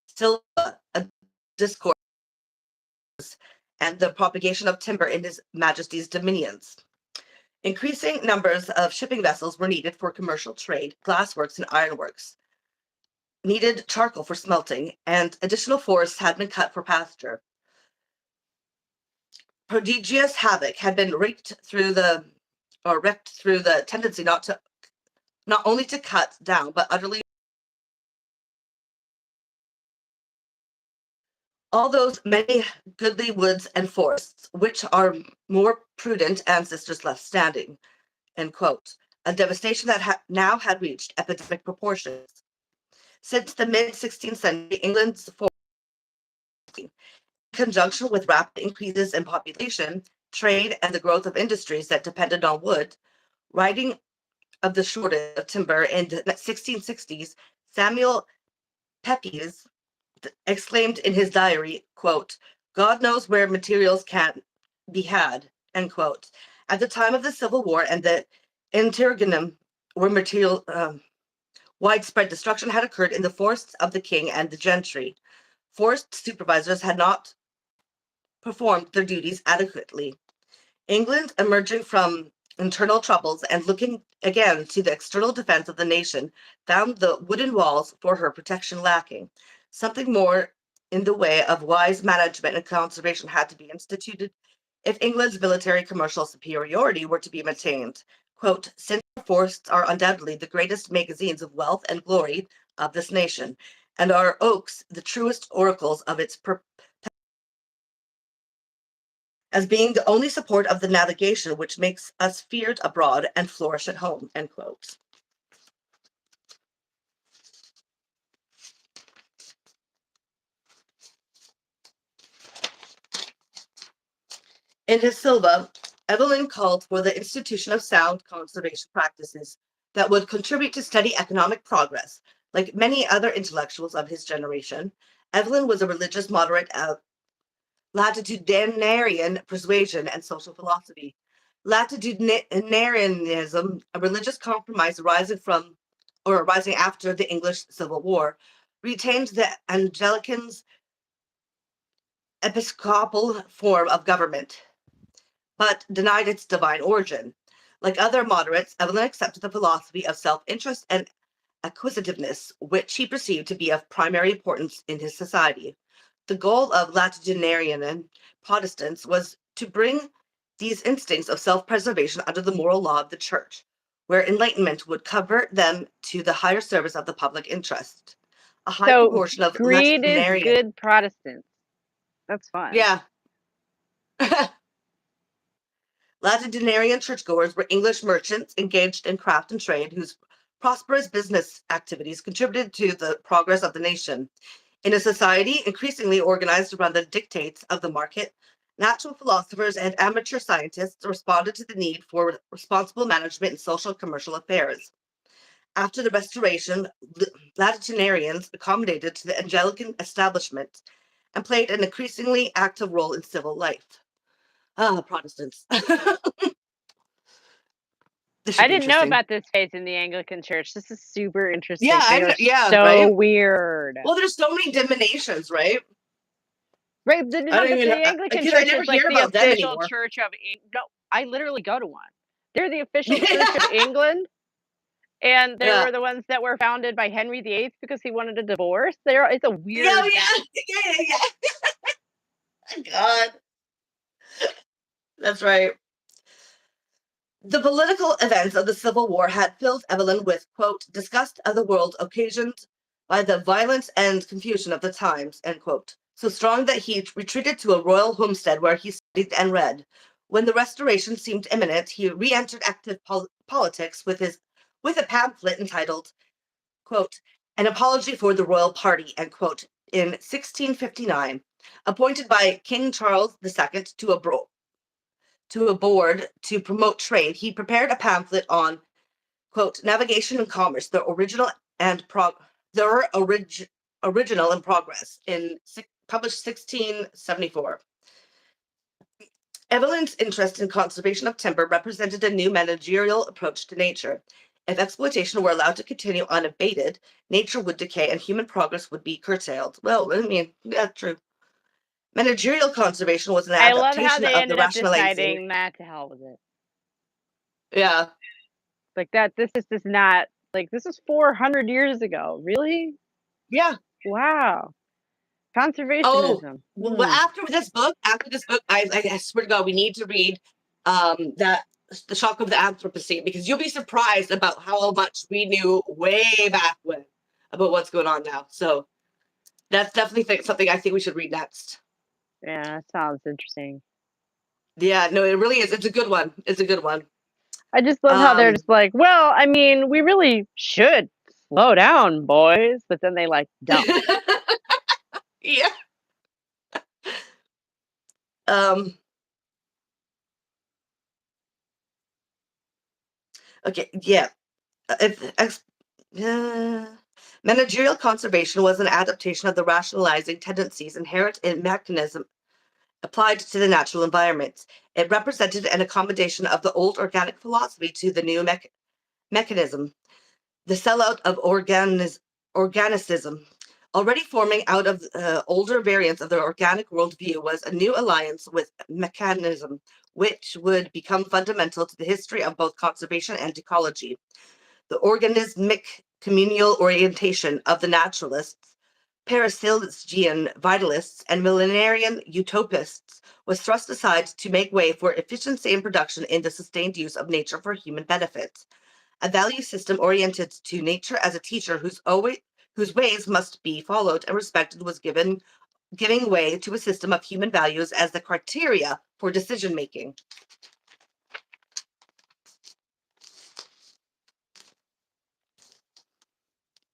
still a discourse and the propagation of timber in His Majesty's dominions. Increasing numbers of shipping vessels were needed for commercial trade, glassworks, and ironworks. Needed charcoal for smelting, and additional forests had been cut for pasture. Prodigious havoc had been wreaked through the tendency not only to cut down, but utterly all those many goodly woods and forests, which our more prudent ancestors left standing. End quote. A devastation that now had reached epidemic proportions. Since the mid 16th century, England's forest, in conjunction with rapid increases in population, trade, and the growth of industries that depended on wood, writing of the shortage of timber in the 1660s, Samuel Pepys exclaimed in his diary, quote, "God knows where materials can be had," end quote. At the time of the Civil War and the interregnum, where widespread destruction had occurred in the forests of the king and the gentry. Forest supervisors had not performed their duties adequately. England, emerging from internal troubles and looking again to the external defense of the nation, found the wooden walls for her protection lacking. Something more in the way of wise management and conservation had to be instituted if England's military commercial superiority were to be maintained. Quote, "Since our forests are undoubtedly the greatest magazines of wealth and glory of this nation, and our oaks the truest oracles of its as being the only support of the navigation which makes us feared abroad and flourish at home," end quote. In his Silva, Evelyn called for the institution of sound conservation practices that would contribute to steady economic progress. Like many other intellectuals of his generation, Evelyn was a religious moderate of latitudinarian persuasion and social philosophy. Latitudinarianism, a religious compromise arising after the English Civil War, retained the Anglicans' episcopal form of government, but denied its divine origin. Like other moderates, Evelyn accepted the philosophy of self-interest and acquisitiveness, which he perceived to be of primary importance in his society. The goal of latitudinarian Protestants was to bring these instincts of self-preservation under the moral law of the church, where enlightenment would convert them to the higher service of the public interest. A high proportion of greed is latitudinarian... good Protestants. That's fun. Yeah. Latitudinarian churchgoers were English merchants engaged in craft and trade whose prosperous business activities contributed to the progress of the nation. In a society increasingly organized around the dictates of the market, natural philosophers and amateur scientists responded to the need for responsible management in social commercial affairs. After the Restoration, latitudinarians accommodated to the Anglican establishment and played an increasingly active role in civil life. Protestants. I didn't know about this phase in the Anglican Church. This is super interesting. Yeah, so right? weird. Well, there's so many denominations, right? Right, the Anglican Church is like the official church of no. I literally go to one. They're the official church of England, and they were the ones that were founded by Henry VIII because he wanted a divorce. It's a weird. Yeah. God, that's right. The political events of the Civil War had filled Evelyn with, quote, disgust of the world occasioned by the violence and confusion of the times, end quote, so strong that he retreated to a royal homestead where he studied and read. When the Restoration seemed imminent, he re-entered active politics with a pamphlet entitled, quote, An Apology for the Royal Party, end quote, in 1659. Appointed by King Charles II to a board to promote trade, he prepared a pamphlet on, quote, navigation and commerce, the original in progress, published 1674. Evelyn's interest in conservation of timber represented a new managerial approach to nature. If exploitation were allowed to continue unabated, nature would decay and human progress would be curtailed. Well, I mean, that's true. Managerial conservation was an adaptation of the rationalizing. That to hell with it. Yeah. Like that. This is not like this is 400 years ago. Really? Yeah. Wow. Conservationism. Oh, well, after this book, I swear to God, we need to read that The Shock of the Anthropocene, because you'll be surprised about how much we knew way back when about what's going on now. So that's definitely something I think we should read next. Yeah, that sounds interesting. Yeah, no, it really is. It's a good one. I just love how they're just like, well, I mean, we really should slow down, boys, but then they like don't. Yeah. Okay, yeah. Managerial conservation was an adaptation of the rationalizing tendencies inherent in mechanism applied to the natural environment. It represented an accommodation of the old organic philosophy to the new mechanism. The sellout of organicism, already forming out of older variants of the organic worldview, was a new alliance with mechanism, which would become fundamental to the history of both conservation and ecology. The organismic communal orientation of the naturalists, Paracelsian vitalists, and millenarian utopists was thrust aside to make way for efficiency in production in the sustained use of nature for human benefit. A value system oriented to nature as a teacher whose ways must be followed and respected was giving way to a system of human values as the criteria for decision making.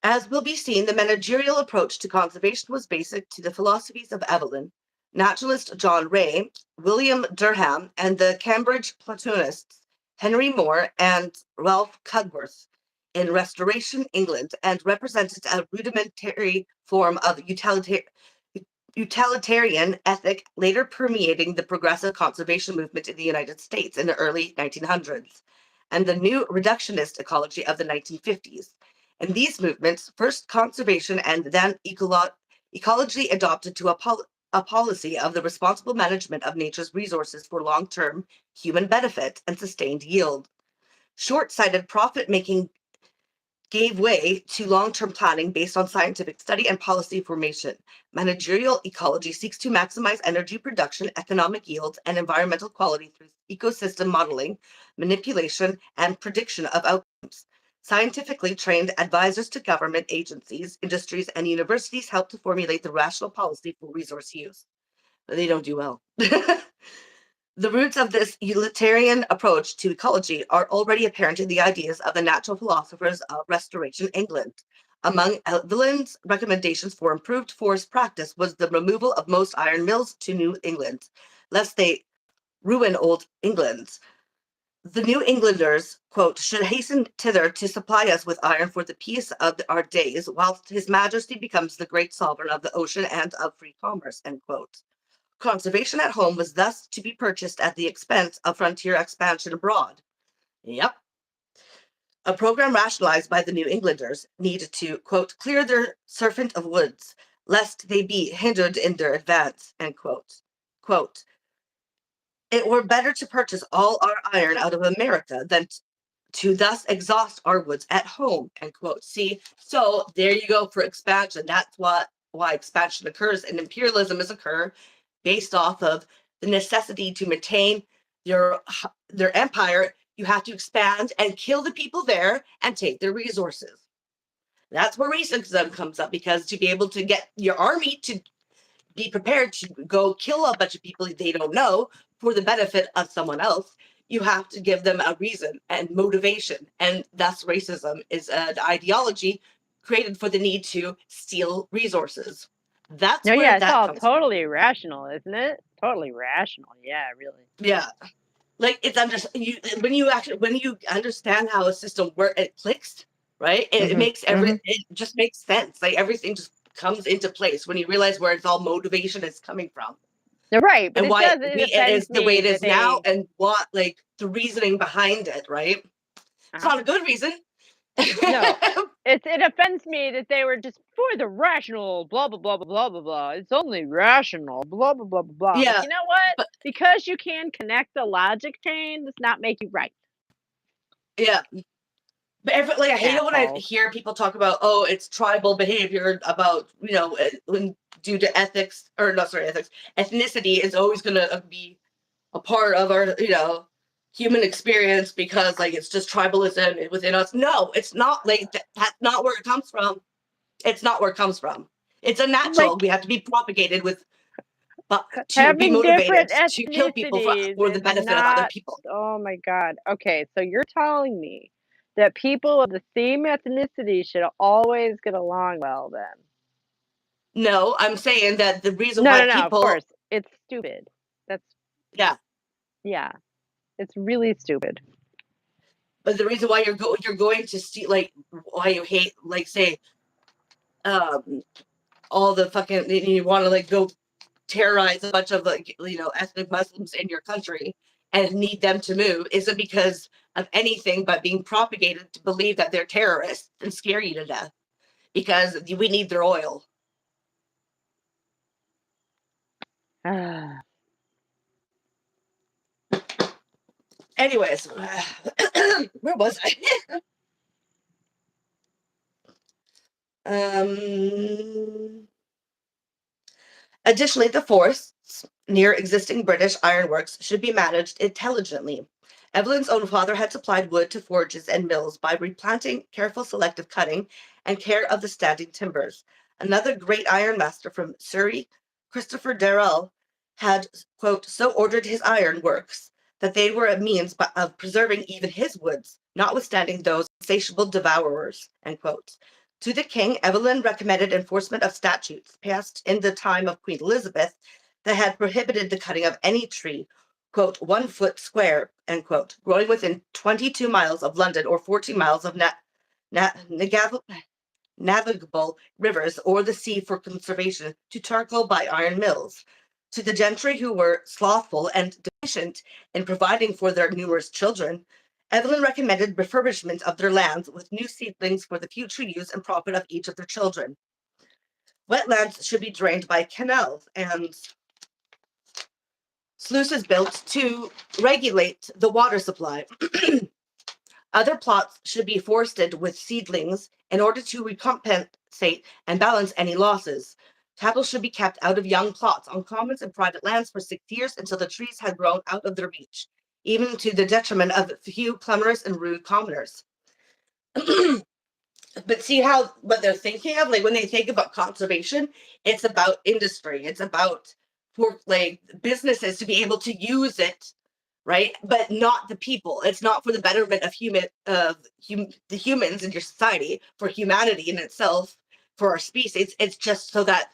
As will be seen, the managerial approach to conservation was basic to the philosophies of Evelyn. naturalist John Ray, William Durham, and the Cambridge Platonists Henry Moore and Ralph Cudworth in Restoration England, and represented a rudimentary form of utilitarian ethic later permeating the progressive conservation movement in the United States in the early 1900s, and the new reductionist ecology of the 1950s. In these movements, first conservation and then ecology adopted to a policy of the responsible management of nature's resources for long-term human benefit and sustained yield. Short-sighted profit-making gave way to long-term planning based on scientific study and policy formation. Managerial ecology seeks to maximize energy production, economic yields, and environmental quality through ecosystem modeling, manipulation, and prediction of outcomes. Scientifically trained advisors to government agencies, industries, and universities help to formulate the rational policy for resource use. But they don't do well. The roots of this utilitarian approach to ecology are already apparent in the ideas of the natural philosophers of Restoration England. Among Evelyn's recommendations for improved forest practice was the removal of most iron mills to New England, lest they ruin old England. The New Englanders, quote, should hasten thither to supply us with iron for the peace of our days, whilst his majesty becomes the great sovereign of the ocean and of free commerce, end quote. Conservation at home was thus to be purchased at the expense of frontier expansion abroad. Yep. A program rationalized by the New Englanders needed to, quote, clear their serpent of woods, lest they be hindered in their advance, end quote. Quote, it were better to purchase all our iron out of America than to thus exhaust our woods at home, end quote. See, so there you go for expansion. That's why expansion occurs and imperialism is occur based off of the necessity to maintain their empire. You have to expand and kill the people there and take their resources. That's where racism comes up, because to be able to get your army to be prepared to go kill a bunch of people they don't know for the benefit of someone else, you have to give them a reason and motivation. And thus racism is an ideology created for the need to steal resources. That's No, where yeah, it's that all comes from. totally rational, isn't it? Totally rational. Yeah, really. Yeah. Like it's when you understand how a system works, it clicks, right? It makes it just makes sense. Like everything just comes into place when you realize where it's all motivation is coming from. You're right, but And it why does. It it offends is the way me it that is now, they. and what like the reasoning behind it, right? It's Uh-huh. not a good reason. No, it offends me that they were just for the rational blah blah blah blah blah blah blah. It's only rational blah blah blah blah blah. I'm like, Yeah, you know what? but Because you can connect the logic chain does not make you right. yeah. But I hate it when I Assholes. hear people talk about, oh, it's tribal behavior about, when due to ethics, or not, sorry, ethics, ethnicity is always going to be a part of our, human experience because like it's just tribalism within us. No, it's not. Like that's not where it comes from. It's not where it comes from. It's unnatural. Like We have to be propagated with, but to be having motivated different to kill people ethnicities for the is benefit of other not. people. Oh my god. Okay, so you're telling me that people of the same ethnicity should always get along well then? No, I'm saying that the reason No, why no, no, of people, course. It's stupid. That's yeah, yeah. It's really stupid. but the reason why you're going to see, like, why you hate, like, say, um, all the fucking, you want to like go terrorize a bunch of like ethnic Muslims in your country and need them to move isn't because of anything but being propagated to believe that they're terrorists and scare you to death because we need their oil. Anyways, where was I? Additionally, the forests near existing British ironworks should be managed intelligently. Evelyn's own father had supplied wood to forges and mills by replanting, careful selective cutting, and care of the standing timbers. Another great ironmaster from Surrey, Christopher Darrell, had, quote, so ordered his iron works that they were a means of preserving even his woods, notwithstanding those insatiable devourers, end quote. To the king, Evelyn recommended enforcement of statutes passed in the time of Queen Elizabeth that had prohibited the cutting of any tree, quote, 1 foot square, end quote, growing within 22 miles of London or 14 miles of navigable rivers or the sea for conservation to charcoal by iron mills. To the gentry who were slothful and deficient in providing for their numerous children, Evelyn recommended refurbishment of their lands with new seedlings for the future use and profit of each of their children. Wetlands should be drained by canals and sluices built to regulate the water supply. Other plots should be forested with seedlings in order to recompensate and balance any losses. Cattle should be kept out of young plots on commons and private lands for 6 years until the trees had grown out of their reach, even to the detriment of few clamorous and rude commoners. But see how what they're thinking of, like when they think about conservation, it's about industry, it's about for like businesses to be able to use it, right? But not the people. It's not for the betterment of the humans in your society, for humanity in itself, for our species. It's just so that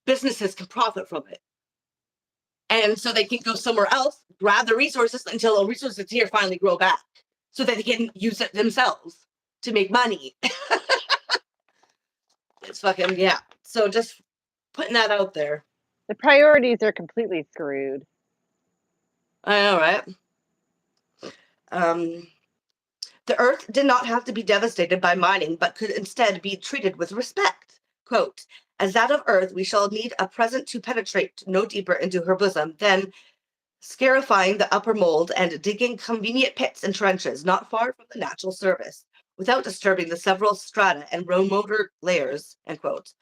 businesses can profit from it, and so they can go somewhere else, grab the resources until the resources here finally grow back, so that they can use it themselves to make money. It's fucking, yeah. So just putting that out there. The priorities are completely screwed. I know, right? The earth did not have to be devastated by mining, but could instead be treated with respect. Quote, as that of earth, we shall need a present to penetrate no deeper into her bosom than scarifying the upper mold and digging convenient pits and trenches not far from the natural surface, without disturbing the several strata and remoter layers, end quote.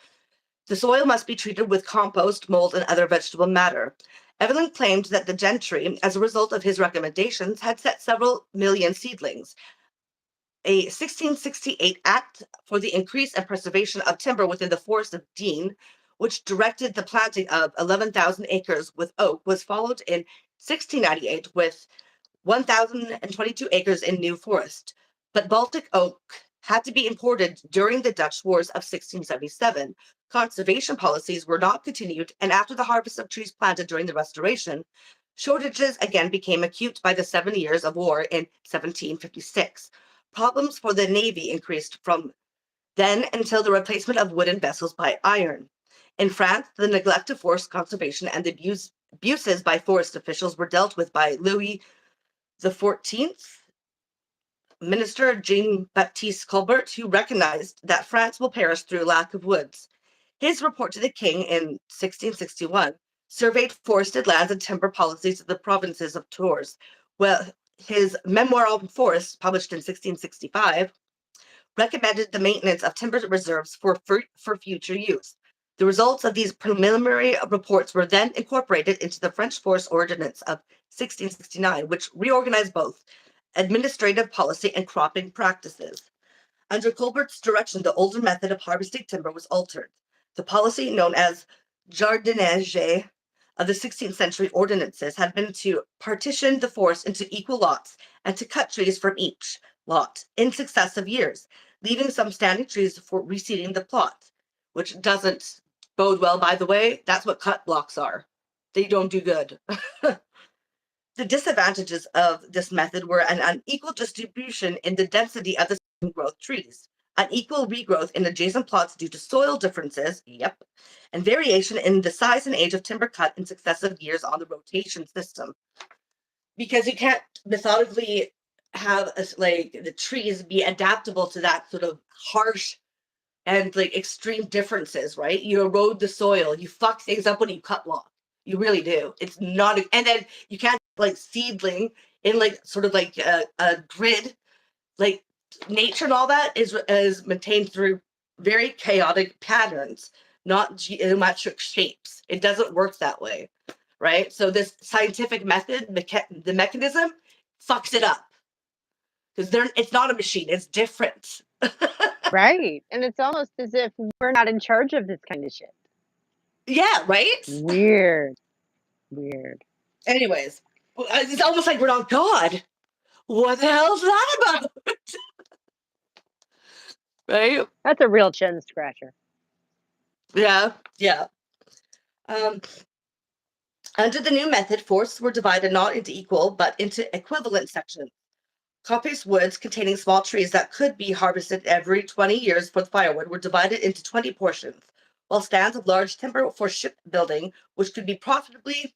The soil must be treated with compost, mold, and other vegetable matter. Evelyn claimed that the gentry, as a result of his recommendations, had set several million seedlings. A 1668 Act for the Increase and Preservation of Timber within the Forest of Dean, which directed the planting of 11,000 acres with oak, was followed in 1698 with 1,022 acres in new forest. But Baltic oak had to be imported during the Dutch Wars of 1677. Conservation policies were not continued, and after the harvest of trees planted during the Restoration, shortages again became acute by the 7 Years of War in 1756. Problems for the Navy increased from then until the replacement of wooden vessels by iron. In France, the neglect of forest conservation and the abuses by forest officials were dealt with by Louis XIV, Minister Jean-Baptiste Colbert, who recognized that France will perish through lack of woods. His report to the king in 1661 surveyed forested lands and timber policies of the provinces of Tours. Well, his Memoir on Forests, published in 1665, recommended the maintenance of timber reserves for future use. The results of these preliminary reports were then incorporated into the French Forest Ordinance of 1669, which reorganized both administrative policy and cropping practices. Under Colbert's direction, the older method of harvesting timber was altered. The policy known as jardinage of the 16th century ordinances had been to partition the forest into equal lots and to cut trees from each lot in successive years, leaving some standing trees for reseeding the plot, which doesn't bode well, by the way. That's what cut blocks are. They don't do good. The disadvantages of this method were an unequal distribution in the density of the growth trees, unequal regrowth in adjacent plots due to soil differences, and variation in the size and age of timber cut in successive years on the rotation system. Because you can't methodically have the trees be adaptable to that sort of harsh and like extreme differences, right? You erode the soil, you fuck things up when you cut log. You really do. It's not, and then you can't like seedling in like sort of like a grid. Like nature and all that is maintained through very chaotic patterns, not geometric shapes. It doesn't work that way, right? So this scientific method, the mechanism, fucks it up because it's not a machine. It's different. Right. And it's almost as if we're not in charge of this kind of shit. Yeah, right? Weird. Anyways, it's almost like we're not God. What the hell is that about? Right? That's a real chin scratcher. Yeah. Under the new method, forests were divided not into equal, but into equivalent sections. Coppice woods containing small trees that could be harvested every 20 years for firewood were divided into 20 portions, while stands of large timber for shipbuilding, which could be profitably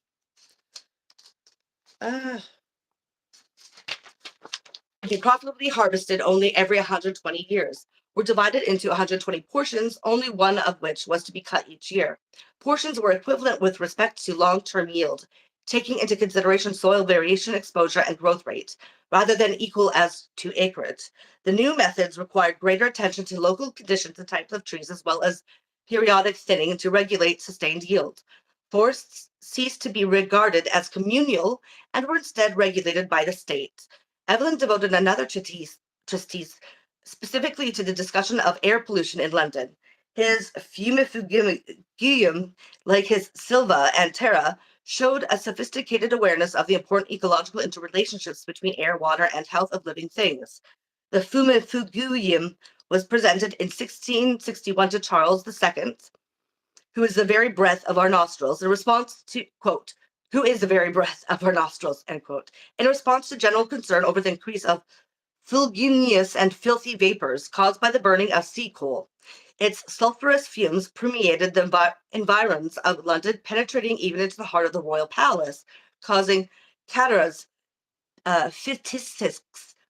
harvested only every 120 years, were divided into 120 portions, only one of which was to be cut each year. Portions were equivalent with respect to long-term yield, taking into consideration soil variation, exposure, and growth rate, rather than equal as to acreage. The new methods required greater attention to local conditions and types of trees, as well as periodic thinning to regulate sustained yield. Forests ceased to be regarded as communal and were instead regulated by the state. Evelyn devoted another treatise specifically to the discussion of air pollution in London. His Fumifugium, like his Silva and Terra, showed a sophisticated awareness of the important ecological interrelationships between air, water, and health of living things. The Fumifugium was presented in 1661 to Charles II, who is the very breath of our nostrils, in response to, quote, who is the very breath of our nostrils, end quote, in response to general concern over the increase of fuliginous and filthy vapors caused by the burning of sea coal. Its sulphurous fumes permeated the environs of London, penetrating even into the heart of the royal palace, causing catarrhs, phthisis,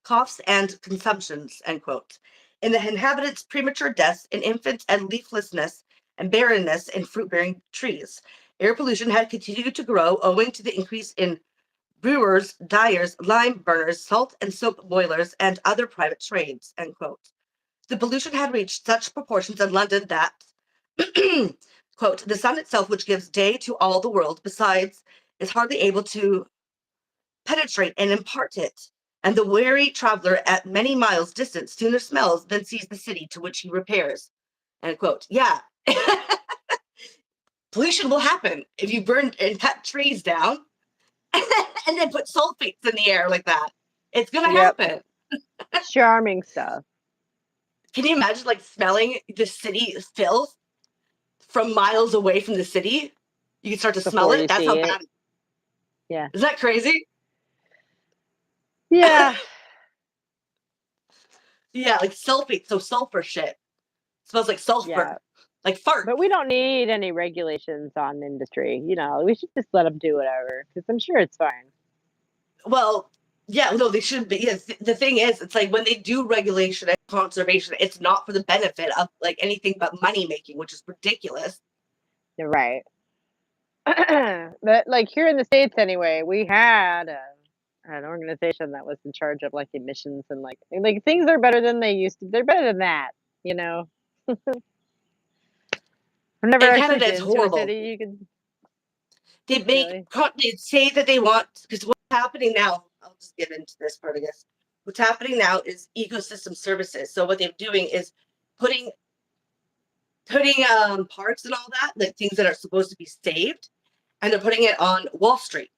coughs, and consumptions, end quote. In the inhabitants, premature deaths in infants and leaflessness and barrenness in fruit-bearing trees. Air pollution had continued to grow owing to the increase in brewers, dyers, lime burners, salt and soap boilers, and other private trades, end quote. The pollution had reached such proportions in London that, quote, the sun itself, which gives day to all the world, besides, is hardly able to penetrate and impart it. And the weary traveler at many miles distance sooner smells than sees the city to which he repairs, end quote. Yeah. Pollution will happen if you burn and cut trees down and then put sulfates in the air like that. It's gonna happen. Charming stuff. Can you imagine like smelling the city filth from miles away from the city? You can start to smell it. That's how bad. Yeah. Is that crazy? Yeah. Yeah, like sulfate, so sulfur shit. It smells like sulfur. Yeah. Like fart. But we don't need any regulations on industry. We should just let them do whatever, because I'm sure it's fine. Well, yeah, no, they shouldn't be. Yes, the thing is, it's like when they do regulation and conservation, it's not for the benefit of like anything but money making, which is ridiculous. You're right. But like here in the States anyway, we had an organization that was in charge of like emissions and like things are better than they used to. They're better than that, you know. I've never In actually Canada, it's been to a horrible. city you could. They make Really? they say that they want, because what's happening now, I'll just get into this part, I guess. What's happening now is ecosystem services. So what they're doing is putting parks and all that, like things that are supposed to be saved, and they're putting it on Wall Street.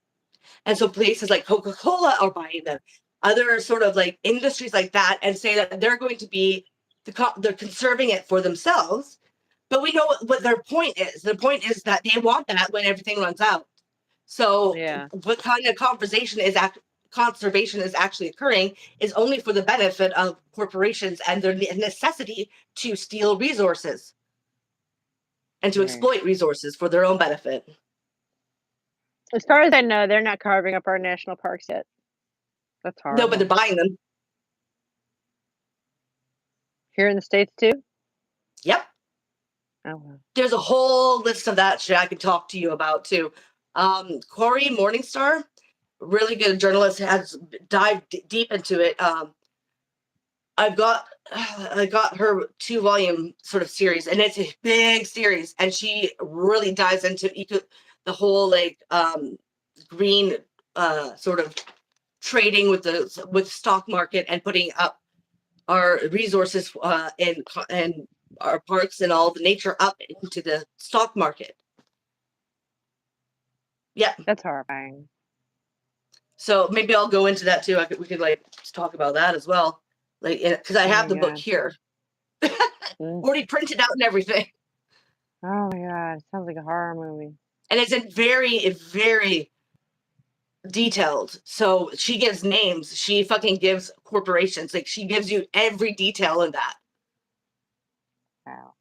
And so places like Coca-Cola are buying them, other sort of like industries like that, and say that they're going to be they're conserving it for themselves. But we know what their point is. The point is that they want that when everything runs out. So Yeah. what kind of conversation is conservation is actually occurring is only for the benefit of corporations and their necessity to steal resources and to exploit resources for their own benefit. As far as I know, they're not carving up our national parks yet. That's horrible. No, but they're buying them. Here in the States too? Yep. Oh, wow. There's a whole list of that shit I could talk to you about too. Corey Morningstar, really good journalist, has dived deep into it. I got her 2-volume sort of series, and it's a big series, and she really dives into the whole like green sort of trading with stock market and putting up our resources and our parks and all the nature up into the stock market. Yeah, that's horrifying. So maybe I'll go into that too. We could like talk about that as well, like because I have the book here, already printed out and everything. Oh my god, it sounds like a horror movie. and it's very detailed. So she gives names. She fucking gives corporations. Like she gives you every detail in that. Wow.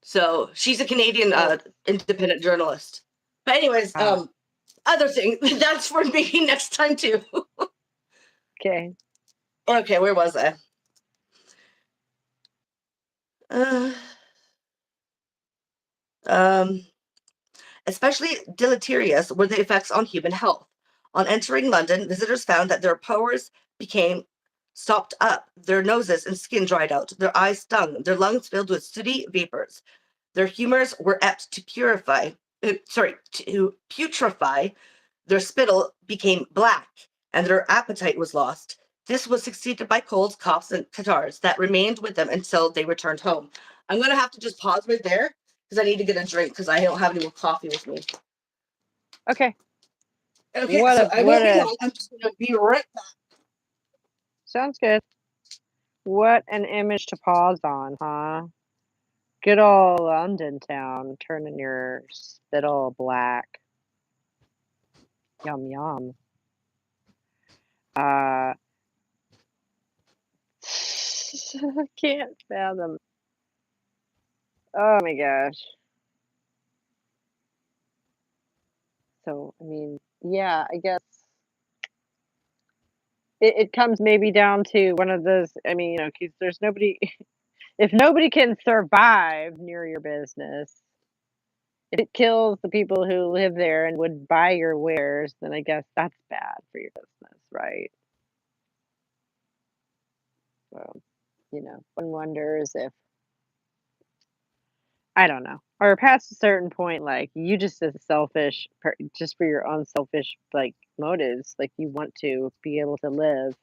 So she's a Canadian independent journalist. But anyways, other thing that's for me next time too. Okay. Okay, where was I? Especially deleterious were the effects on human health. On entering London, visitors found that their pores became stopped up, their noses and skin dried out, their eyes stung, their lungs filled with sooty vapors. Their humors were apt to putrefy. Their spittle became black, and their appetite was lost. This was succeeded by colds, coughs, and catarrhs that remained with them until they returned home. I'm going to have to just pause right there because I need to get a drink because I don't have any more coffee with me. Okay. Okay, so I won't be long. I'm just going to be right back. Sounds good. What an image to pause on, huh? Good old London town, turning your spittle black. Yum yum. I can't fathom. Oh my gosh. So, I mean, yeah, I guess it comes maybe down to one of those. I mean, 'cause there's nobody, if nobody can survive near your business, if it kills the people who live there and would buy your wares, then I guess that's bad for your business, right? So, one wonders if, I don't know, or past a certain point, like you just as a selfish, just for your own selfish like motives, like you want to be able to live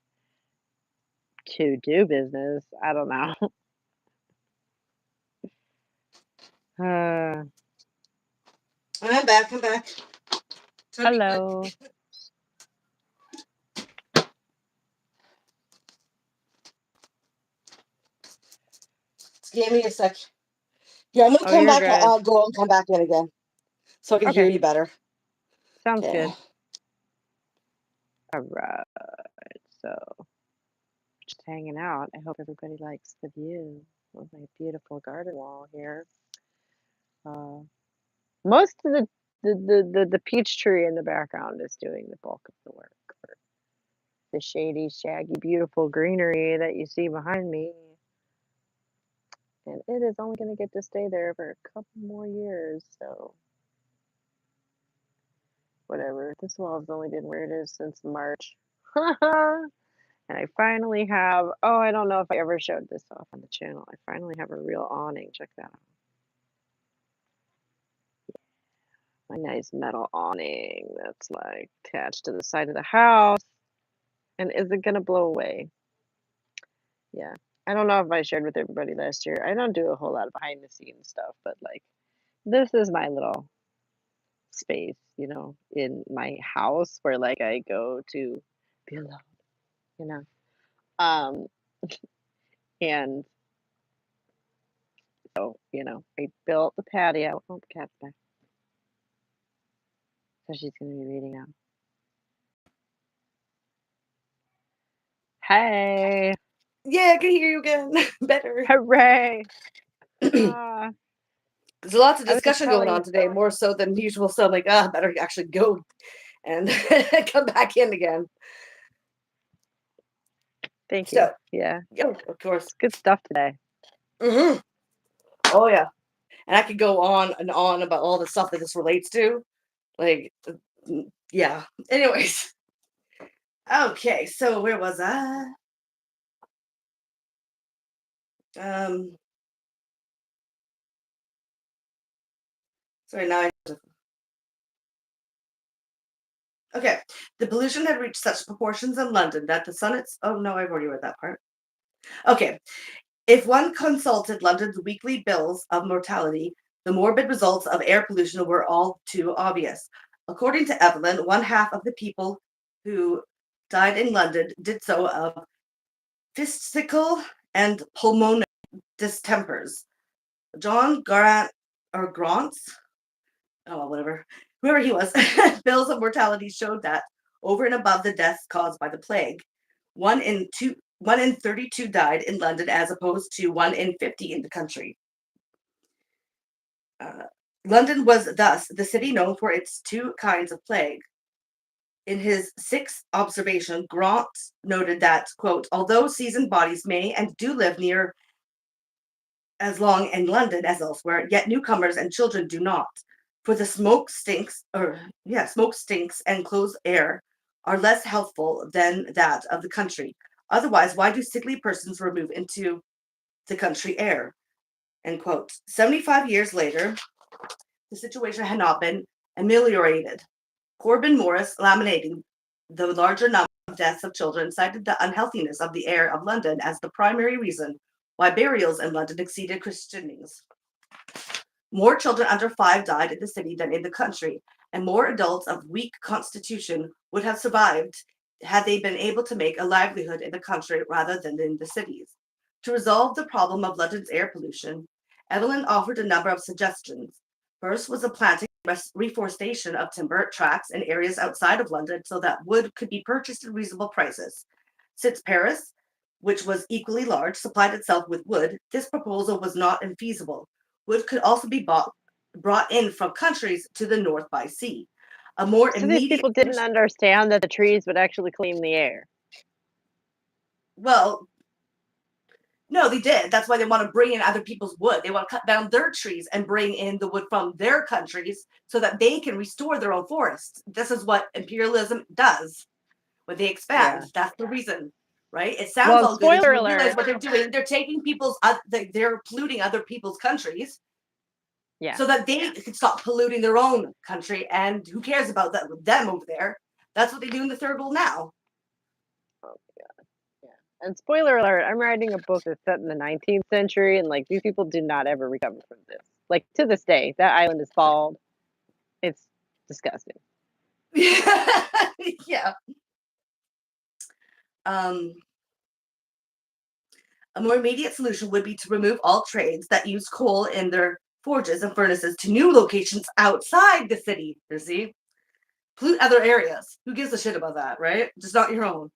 to do business. I don't know. Uh, I'm back. hello. Just give me a sec. Yeah, I'm going to come You're back. good. I'll go and come back in again so I can hear Okay, you better. sounds Yeah. good. All right. So, just hanging out. I hope everybody likes the view of my beautiful garden wall here. Uh, most of the peach tree in the background is doing the bulk of the work for the shady, shaggy, beautiful greenery that you see behind me. And it is only going to get to stay there for a couple more years, so whatever. This wall has only been where it is since March. And I finally have, oh, I don't know if I ever showed this off on the channel. I finally have a real awning. Check that out. My nice metal awning that's like attached to the side of the house and isn't gonna blow away. Yeah. I don't know if I shared with everybody last year. I don't do a whole lot of behind the scenes stuff, but like this is my little space, in my house where like I go to be alone, you know. Um and so, I built the patio. Oh, the cat's back. So she's gonna be reading out. Hey, Yeah, I can hear you again better. hooray. There's lots of I was just discussion going telling on today, more so than usual. So I'm like, better actually go and come back in again. Thank you. So, Yeah, yeah, of course. it's good stuff today. Mm-hmm. Oh, yeah. And I could go on and on about all the stuff that this relates to. Like, yeah. Anyways. Okay, so where was I? Sorry, now I have to. Okay. The pollution had reached such proportions in London that the sun oh no, I've already read that part. Okay. If one consulted London's weekly bills of mortality, the morbid results of air pollution were all too obvious. According to Evelyn, one half of the people who died in London did so of physical and pulmonary distempers. John Grant's whatever, whoever he was, bills of mortality showed that over and above the deaths caused by the plague, 1 in 32 died in London as opposed to 1 in 50 in the country. London was thus the city known for its two kinds of plague. In his sixth observation, Grant noted that, quote, although seasoned bodies may and do live near as long in London as elsewhere, yet newcomers and children do not. For the smoke stinks and close air are less healthful than that of the country. Otherwise, why do sickly persons remove into the country air? End quote. 75 years later, the situation had not been ameliorated. Corbin Morris, laminating the larger number of deaths of children, cited the unhealthiness of the air of London as the primary reason why burials in London exceeded christenings. More children under 5 died in the city than in the country, and more adults of weak constitution would have survived had they been able to make a livelihood in the country rather than in the cities. To resolve the problem of London's air pollution, Evelyn offered a number of suggestions. First was the planting and reforestation of timber tracts in areas outside of London so that wood could be purchased at reasonable prices. Since Paris, which was equally large, supplied itself with wood, this proposal was not infeasible. Wood could also be brought in from countries to the north by sea. A more So these immediate people didn't understand that the trees would actually clean the air. Well, no, they did. That's why they want to bring in other people's wood. They want to cut down their trees and bring in the wood from their countries so that they can restore their own forests. This is what imperialism does. When they expand, that's the reason, right? It sounds all good. Spoiler You alert. realize what they're doing. They're taking they're polluting other people's countries. Yeah. So that they can stop polluting their own country. And who cares about them over there? That's what they do in the third world now. Oh my god. Yeah. And spoiler alert, I'm writing a book that's set in the 19th century, and like these people do not ever recover from this. Like to this day, that island is bald. It's disgusting. Yeah. A more immediate solution would be to remove all trades that use coal in their forges and furnaces to new locations outside the city. You see? Pollute other areas. Who gives a shit about that, right? Just not your own.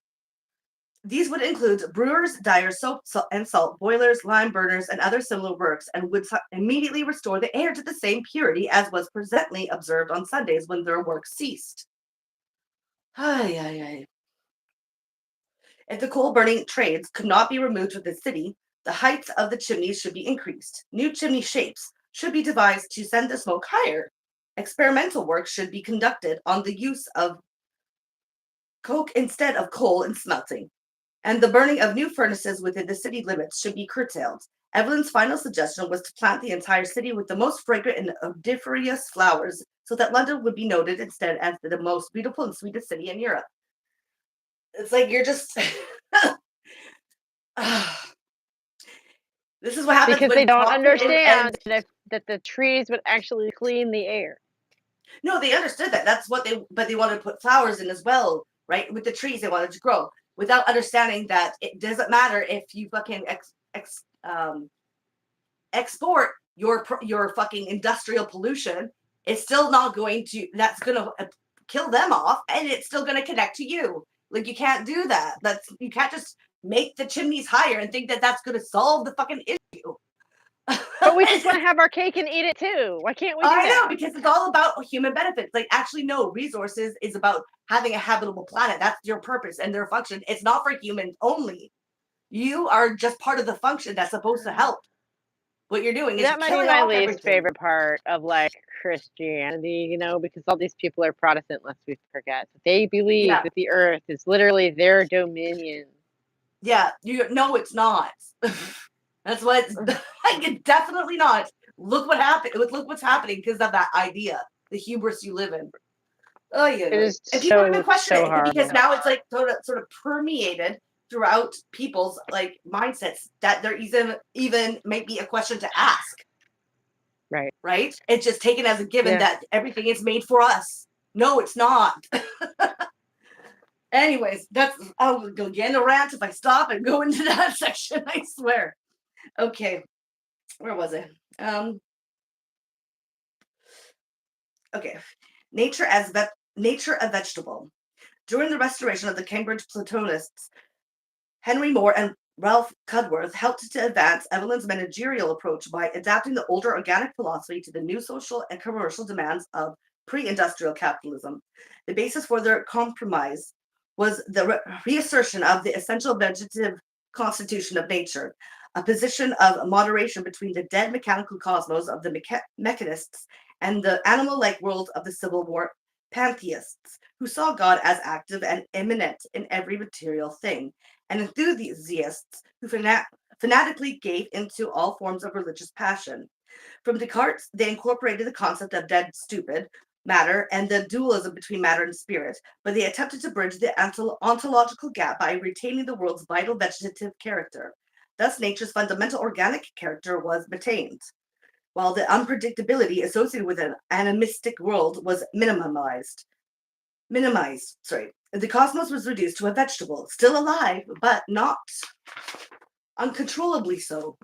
These would include brewers, dyers, soap and salt, boilers, lime burners, and other similar works, and would immediately restore the air to the same purity as was presently observed on Sundays when their work ceased. If the coal-burning trades could not be removed from the city, the heights of the chimneys should be increased. New chimney shapes should be devised to send the smoke higher. Experimental work should be conducted on the use of coke instead of coal in smelting, and the burning of new furnaces within the city limits should be curtailed. Evelyn's final suggestion was to plant the entire city with the most fragrant and odoriferous flowers so that London would be noted instead as the most beautiful and sweetest city in Europe. It's like you're just this is what happens because when they don't understand that the trees would actually clean the air. No, they understood that. That's what they wanted to put flowers in as well, right? With the trees they wanted to grow, without understanding that it doesn't matter if you fucking export your fucking industrial pollution. It's still not going to. That's gonna kill them off, and it's still gonna connect to you. Like you can't do that. You can't just make the chimneys higher and think that that's gonna solve the fucking issue. But we just want to have our cake and eat it too. Why can't we do that? I know, because it's all about human benefits. Like, actually, no, resources is about having a habitable planet. That's your purpose and their function. It's not for humans only. You are just part of the function that's supposed to help. What you're doing is that might be my least favorite part of like Christianity, you know, because all these people are Protestant, lest we forget. They believe that the earth is literally their dominion. Yeah, no, it's not. That's what it's definitely not. Look what happened. Look what's happening because of that idea, the hubris you live in. Oh yeah, and people don't even question it because now it's like sort of permeated throughout people's like mindsets that there even might be a question to ask. Right. It's just taken as a given that everything is made for us. No, it's not. Anyways, I'll go get in a rant if I stop and go into that section. I swear. Okay, where was I? Okay. Nature a vegetable. During the restoration of the Cambridge Platonists, Henry Moore and Ralph Cudworth helped to advance Evelyn's managerial approach by adapting the older organic philosophy to the new social and commercial demands of pre-industrial capitalism. The basis for their compromise was the reassertion of the essential vegetative constitution of nature, a position of moderation between the dead mechanical cosmos of the mechanists and the animal-like world of the Civil War pantheists, who saw God as active and immanent in every material thing, and enthusiasts who fanatically gave into all forms of religious passion. From Descartes, they incorporated the concept of dead stupid matter and the dualism between matter and spirit, but they attempted to bridge the ontological gap by retaining the world's vital vegetative character. Thus, nature's fundamental organic character was maintained, while the unpredictability associated with an animistic world was minimized. The cosmos was reduced to a vegetable, still alive, but not uncontrollably so.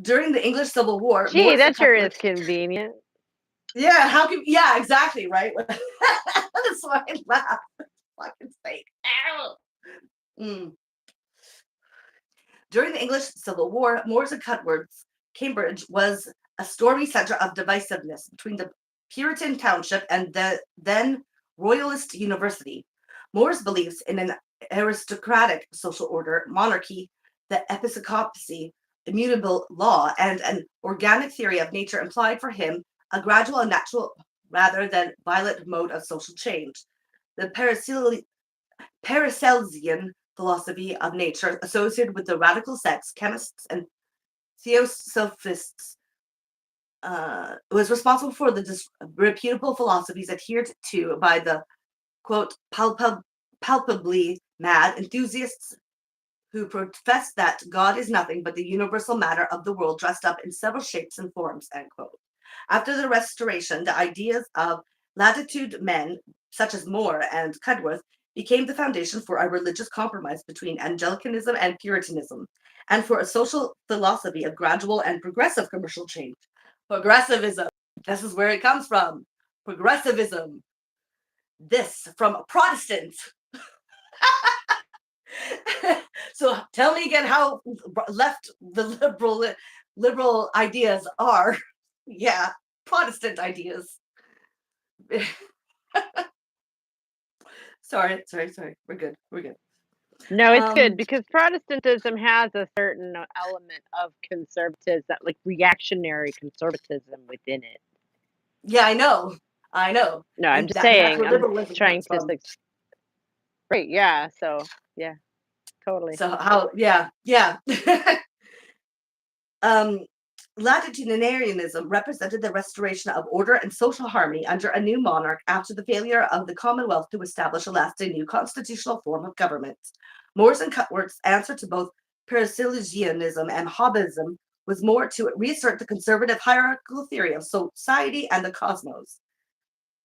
During the English Civil War, Gee, that sure is convenient. Yeah, how can? Yeah, exactly, right. That's why I laugh. Fucking fake. Mm. During the English Civil War, Moores and Cudworth's Cambridge was a stormy center of divisiveness between the Puritan township and the then Royalist University. Moore's beliefs in an aristocratic social order, monarchy, the episcopacy, immutable law, and an organic theory of nature implied for him a gradual and natural rather than violent mode of social change. The Paracelsian philosophy of nature associated with the radical sects, chemists, and theosophists was responsible for the disreputable philosophies adhered to by the, quote, palpably mad enthusiasts who profess that God is nothing but the universal matter of the world dressed up in several shapes and forms, end quote. After the Restoration, the ideas of latitude men, such as Moore and Cudworth, became the foundation for a religious compromise between Anglicanism and Puritanism, and for a social philosophy of gradual and progressive commercial change. Progressivism, this is where it comes from. Progressivism. This from Protestants. So tell me again how left the liberal ideas are. Yeah, Protestant ideas. Sorry. We're good. No, it's good because Protestantism has a certain element of conservatism, like reactionary conservatism within it. Yeah, I know. No, I'm just saying, I'm trying to right, yeah, so, yeah, totally. So how, yeah. Latitudinarianism represented the restoration of order and social harmony under a new monarch after the failure of the Commonwealth to establish a lasting new constitutional form of government. Moores and Cudworth's answer to both Paracelsianism and Hobbesism was more to reassert the conservative hierarchical theory of society and the cosmos.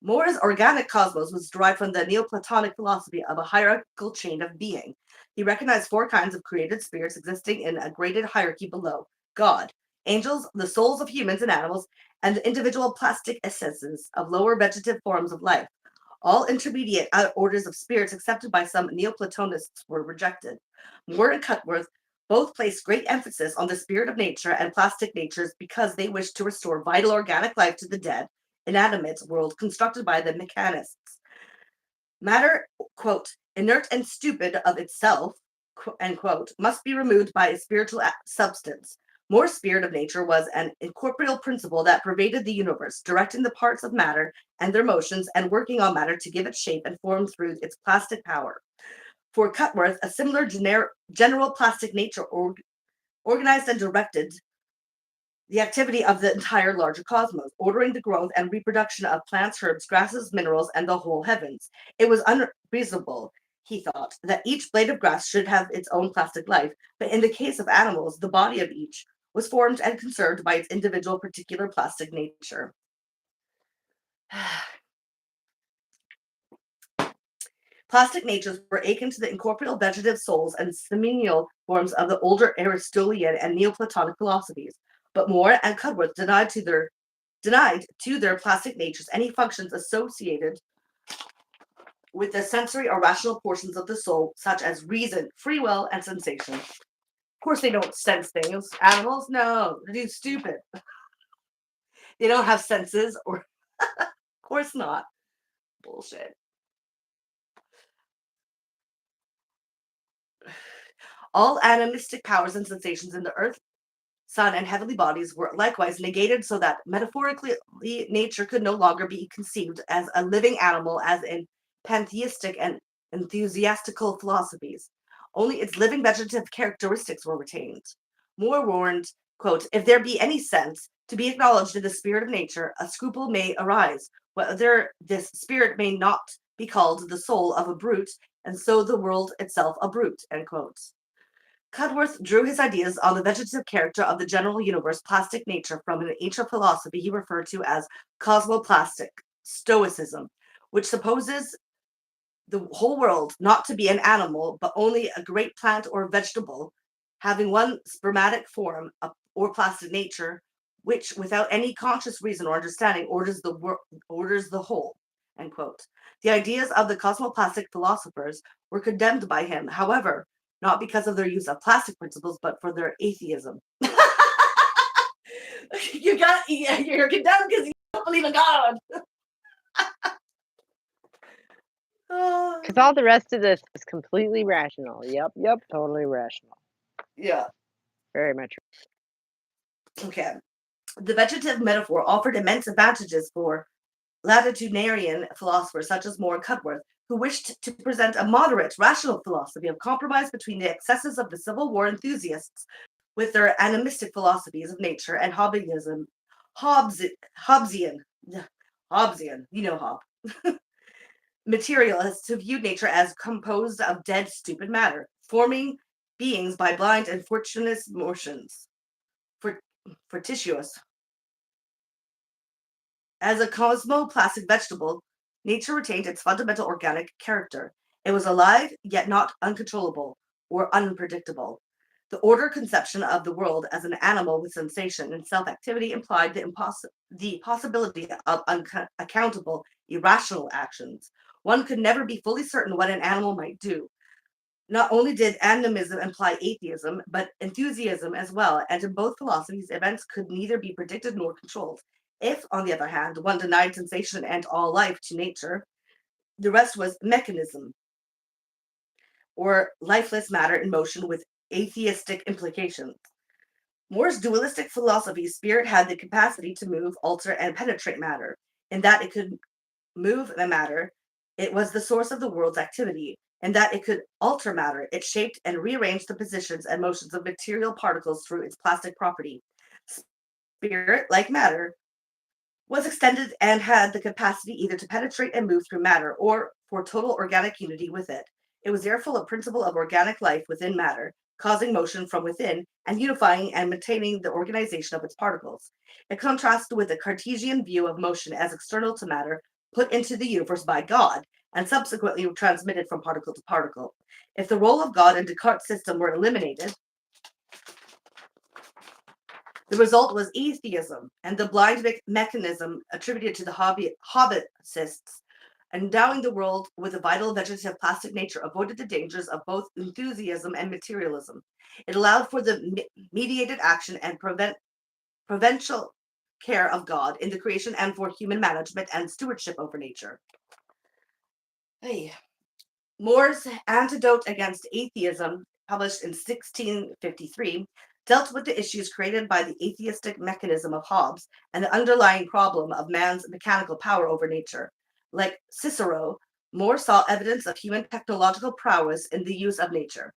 Moore's organic cosmos was derived from the Neoplatonic philosophy of a hierarchical chain of being. He recognized four kinds of created spirits existing in a graded hierarchy below: God, angels, the souls of humans and animals, and the individual plastic essences of lower vegetative forms of life. All intermediate orders of spirits accepted by some Neoplatonists were rejected. Moore and Cudworth both placed great emphasis on the spirit of nature and plastic natures because they wished to restore vital organic life to the dead, inanimate world constructed by the mechanists. Matter, quote, inert and stupid of itself, end quote, must be removed by a spiritual substance. Moore's spirit of nature was an incorporeal principle that pervaded the universe, directing the parts of matter and their motions and working on matter to give it shape and form through its plastic power. For Cudworth, a similar general plastic nature organized and directed the activity of the entire larger cosmos, ordering the growth and reproduction of plants, herbs, grasses, minerals, and the whole heavens. It was unreasonable, he thought, that each blade of grass should have its own plastic life, but in the case of animals, the body of each was formed and conserved by its individual particular plastic nature. Plastic natures were akin to the incorporeal vegetative souls and seminal forms of the older Aristotelian and Neoplatonic philosophies, but Moore and Cudworth denied denied to their plastic natures any functions associated with the sensory or rational portions of the soul, such as reason, free will, and sensation. Of course, they don't sense things. Animals, no, they're stupid. They don't have senses, or of course not. Bullshit. All animistic powers and sensations in the earth, sun, and heavenly bodies were likewise negated, so that metaphorically nature could no longer be conceived as a living animal, as in pantheistic and enthusiastical philosophies. Only its living vegetative characteristics were retained. Moore warned, quote, if there be any sense to be acknowledged in the spirit of nature, a scruple may arise, whether this spirit may not be called the soul of a brute, and so the world itself a brute, end quote. Cudworth drew his ideas on the vegetative character of the general universe, plastic nature, from an ancient philosophy he referred to as cosmoplastic stoicism, which supposes the whole world not to be an animal, but only a great plant or vegetable, having one spermatic form or plastic nature, which, without any conscious reason or understanding, orders the whole. End quote. The ideas of the cosmoplastic philosophers were condemned by him, however, not because of their use of plastic principles, but for their atheism. You're condemned because you don't believe in God. Because all the rest of this is completely rational. Yep, totally rational. Yeah. Very much. Okay. The vegetative metaphor offered immense advantages for latitudinarian philosophers such as Moore and Cudworth, who wished to present a moderate, rational philosophy of compromise between the excesses of the Civil War enthusiasts with their animistic philosophies of nature and Hobbesian, you know Hobb, materialists who viewed nature as composed of dead, stupid matter, forming beings by blind and fortuitous motions. Fortuitous. As a cosmoplastic vegetable, nature retained its fundamental organic character. It was alive, yet not uncontrollable or unpredictable. The order conception of the world as an animal with sensation and self-activity implied the possibility of unaccountable, irrational actions. One could never be fully certain what an animal might do. Not only did animism imply atheism, but enthusiasm as well, and in both philosophies, events could neither be predicted nor controlled. If, on the other hand, one denied sensation and all life to nature, the rest was mechanism, or lifeless matter in motion with atheistic implications. Moore's dualistic philosophy, spirit had the capacity to move, alter, and penetrate matter. In that it could move the matter, it was the source of the world's activity. In that it could alter matter, it shaped and rearranged the positions and motions of material particles through its plastic property. Spirit, like matter, was extended and had the capacity either to penetrate and move through matter or for total organic unity with it. It was therefore a principle of organic life within matter, causing motion from within and unifying and maintaining the organization of its particles. It contrasts with the Cartesian view of motion as external to matter, put into the universe by God, and subsequently transmitted from particle to particle. If the role of God in Descartes' system were eliminated, the result was atheism and the blind mechanism attributed to the Hobbesists, endowing the world with a vital vegetative plastic nature, avoided the dangers of both enthusiasm and materialism. It allowed for the mediated action and providential care of God in the creation and for human management and stewardship over nature. Hey. Moore's Antidote Against Atheism, published in 1653, dealt with the issues created by the atheistic mechanism of Hobbes and the underlying problem of man's mechanical power over nature. Like Cicero, Moore saw evidence of human technological prowess in the use of nature.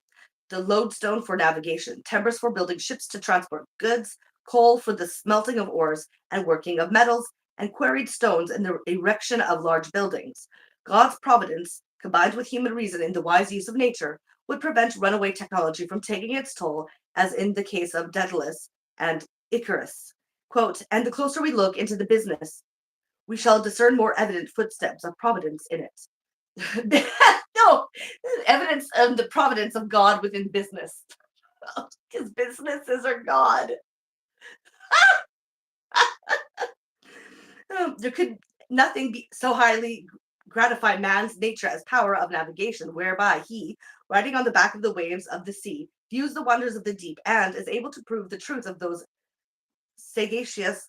The lodestone for navigation, timbers for building ships to transport goods, coal for the smelting of ores and working of metals, and quarried stones in the erection of large buildings. God's providence, combined with human reason in the wise use of nature, would prevent runaway technology from taking its toll, as in the case of Daedalus and Icarus. Quote, and the closer we look into the business, we shall discern more evident footsteps of providence in it. No, evidence of the providence of God within business. Because businesses are God. There could nothing be so highly gratify man's nature as power of navigation, whereby he, riding on the back of the waves of the sea, views the wonders of the deep, and is able to prove the truth of those sagacious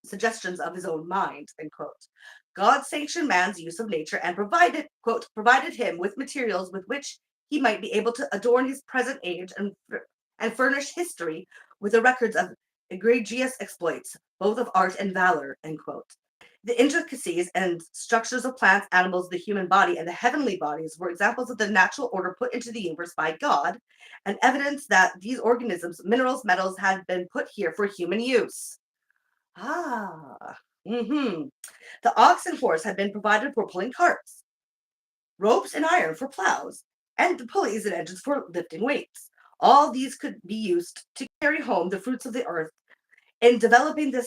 suggestions of his own mind, end quote. God sanctioned man's use of nature and provided, quote, provided him with materials with which he might be able to adorn his present age and furnish history with the records of egregious exploits, both of art and valor, end quote. The intricacies and structures of plants, animals, the human body, and the heavenly bodies were examples of the natural order put into the universe by God, and evidence that these organisms, minerals, metals, had been put here for human use. The ox and horse had been provided for pulling carts, ropes and iron for plows, and the pulleys and engines for lifting weights. All these could be used to carry home the fruits of the earth. In developing the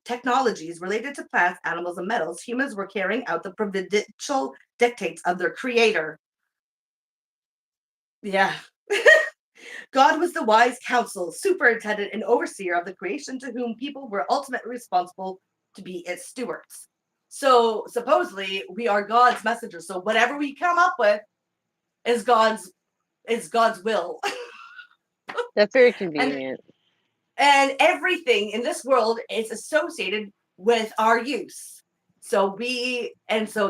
technologies related to plants, animals, and metals, humans were carrying out the providential dictates of their creator. Yeah. God was the wise counsel, superintendent, and overseer of the creation to whom people were ultimately responsible to be its stewards. So supposedly we are God's messengers. So whatever we come up with is God's will. That's very convenient. And everything in this world is associated with our use. So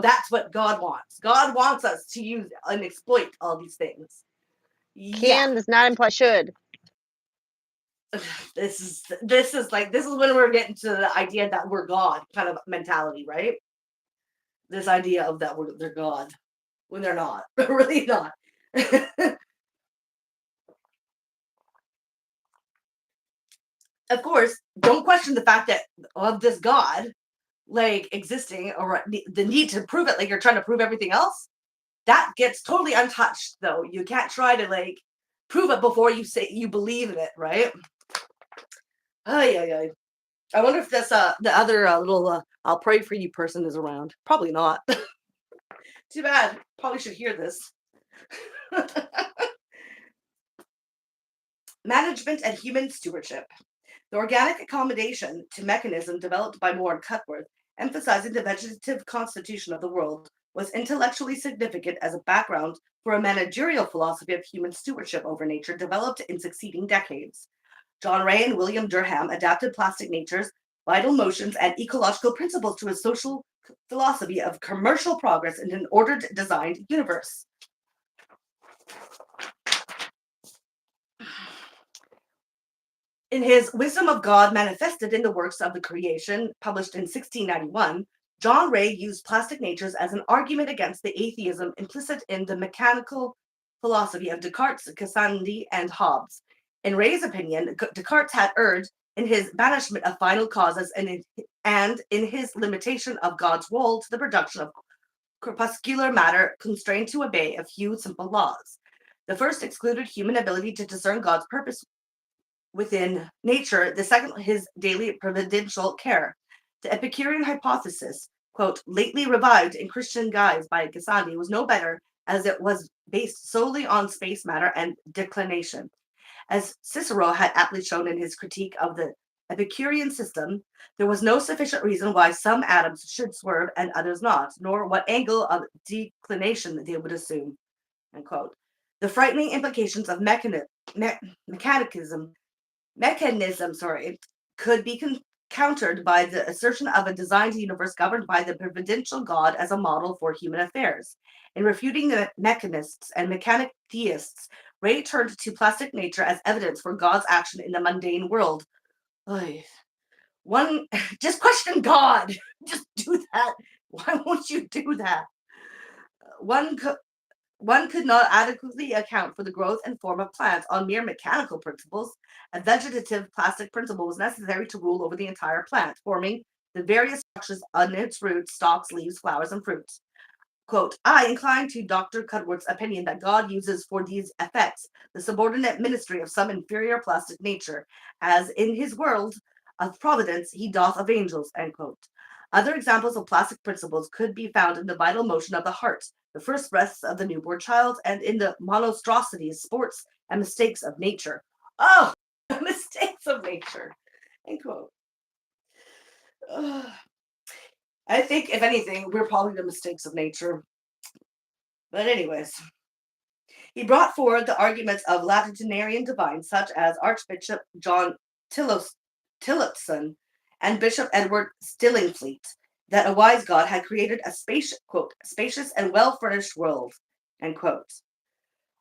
that's what God wants. God wants us to use and exploit all these things. Can does not imply should. This is when we're getting to the idea that we're God kind of mentality, right? This idea of that they're God when they're not. They're really not. Of course, don't question the fact that of this God like existing or the need to prove it, like you're trying to prove everything else. That gets totally untouched, though. You can't try to like prove it before you say you believe in it, right? I wonder if this the other little I'll pray for you person is around. Probably not. Too bad. Probably should hear this. Management and human stewardship. The organic accommodation to mechanism developed by Moore and Cutworth, emphasizing the vegetative constitution of the world, was intellectually significant as a background for a managerial philosophy of human stewardship over nature developed in succeeding decades. John Ray and William Durham adapted plastic nature's vital motions and ecological principles to a social philosophy of commercial progress in an ordered, designed universe. In his Wisdom of God Manifested in the Works of the Creation, published in 1691, John Ray used plastic natures as an argument against the atheism implicit in the mechanical philosophy of Descartes, Gassendi, and Hobbes. In Ray's opinion, Descartes had erred in his banishment of final causes and in his limitation of God's role to the production of corpuscular matter constrained to obey a few simple laws. The first excluded human ability to discern God's purpose within nature, the second his daily providential care. The Epicurean hypothesis, quote, lately revived in Christian guise by Gassendi, was no better as it was based solely on space matter and declination. As Cicero had aptly shown in his critique of the Epicurean system, there was no sufficient reason why some atoms should swerve and others not, nor what angle of declination they would assume, end quote. The frightening implications of mechanism could be countered by the assertion of a designed universe governed by the providential God as a model for human affairs. In refuting the mechanists and mechanic theists, Ray turned to plastic nature as evidence for God's action in the mundane world. One, just question God. Just do that. Why won't you do that? One could not adequately account for the growth and form of plants on mere mechanical principles. A vegetative plastic principle was necessary to rule over the entire plant, forming the various structures on its roots, stalks, leaves, flowers, and fruits. Quote, I incline to Dr. Cudworth's opinion that God uses for these effects the subordinate ministry of some inferior plastic nature, as in his world of providence he doth of angels, end quote. Other examples of plastic principles could be found in the vital motion of the heart, the first breaths of the newborn child, and in the monstrosities, sports, and mistakes of nature. Oh, mistakes of nature, end quote. I think, if anything, we're probably the mistakes of nature. But anyways, he brought forward the arguments of latitudinarian divines such as Archbishop John Tillotson and Bishop Edward Stillingfleet that a wise God had created a spacious and well-furnished world, end quote.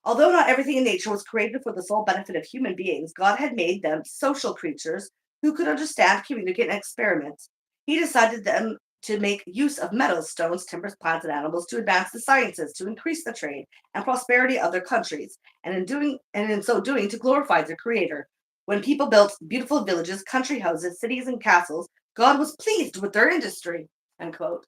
Although not everything in nature was created for the sole benefit of human beings, God had made them social creatures who could understand, communicate, and experiment. He decided them to make use of metals, stones, timbers, plants, and animals to advance the sciences, to increase the trade and prosperity of their countries, and in so doing to glorify their Creator. When people built beautiful villages, country houses, cities, and castles, God was pleased with their industry. End quote.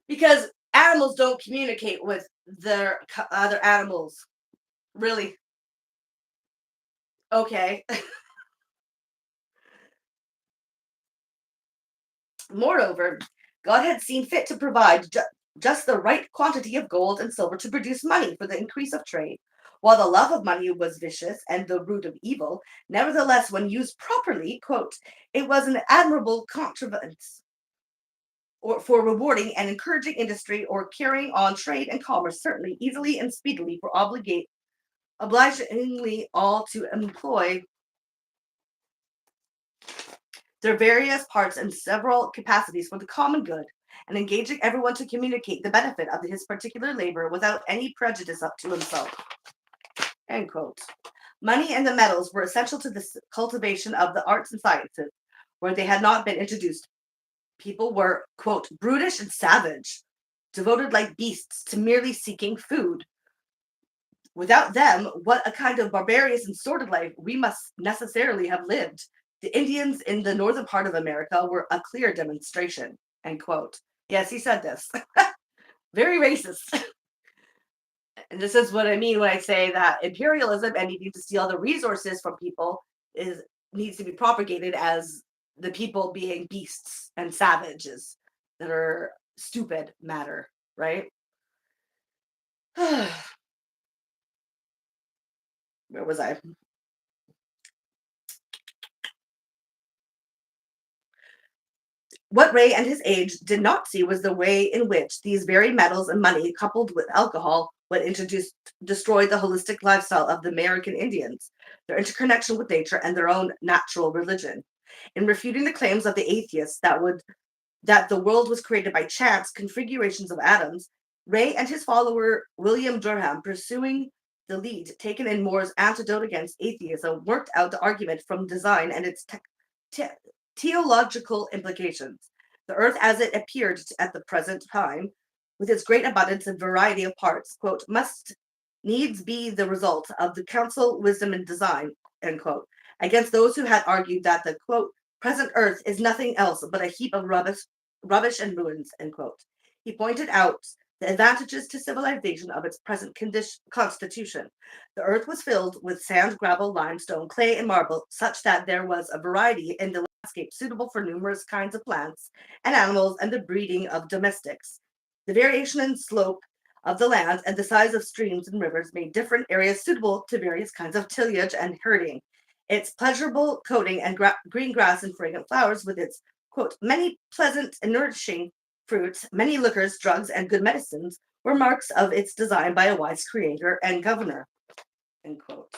Because animals don't communicate with their other animals. Really? Okay. Moreover, God had seen fit to provide just the right quantity of gold and silver to produce money for the increase of trade. While the love of money was vicious and the root of evil, nevertheless, when used properly, quote, it was an admirable contrivance or for rewarding and encouraging industry or carrying on trade and commerce, certainly easily and speedily for obligingly all to employ their various parts in several capacities for the common good, and engaging everyone to communicate the benefit of his particular labor without any prejudice up to himself. End quote. Money and the metals were essential to the cultivation of the arts and sciences, where they had not been introduced. People were, quote, brutish and savage, devoted like beasts to merely seeking food. Without them, what a kind of barbarous and sordid life we must necessarily have lived. The Indians in the northern part of America were a clear demonstration, end quote. Yes, he said this. Very racist. And this is what I mean when I say that imperialism and needing to steal the resources from people needs to be propagated as the people being beasts and savages that are stupid matter, right? Where was I? What Ray and his age did not see was the way in which these very metals and money, coupled with alcohol, would destroy the holistic lifestyle of the American Indians, their interconnection with nature, and their own natural religion. In refuting the claims of the atheists that the world was created by chance configurations of atoms, Ray and his follower William Durham, pursuing the lead taken in More's antidote against atheism, worked out the argument from design and its theological implications. The earth as it appeared at the present time, with its great abundance and variety of parts, quote, must needs be the result of the counsel, wisdom, and design, end quote, against those who had argued that the, quote, present earth is nothing else but a heap of rubbish and ruins, end quote. He pointed out the advantages to civilization of its present constitution. The earth was filled with sand, gravel, limestone, clay, and marble, such that there was a variety in the landscape suitable for numerous kinds of plants and animals and the breeding of domestics. The variation in slope of the land and the size of streams and rivers made different areas suitable to various kinds of tillage and herding. Its pleasurable coating and green grass and fragrant flowers, with its, quote, many pleasant and nourishing fruits, many liquors, drugs, and good medicines, were marks of its design by a wise creator and governor, end quote.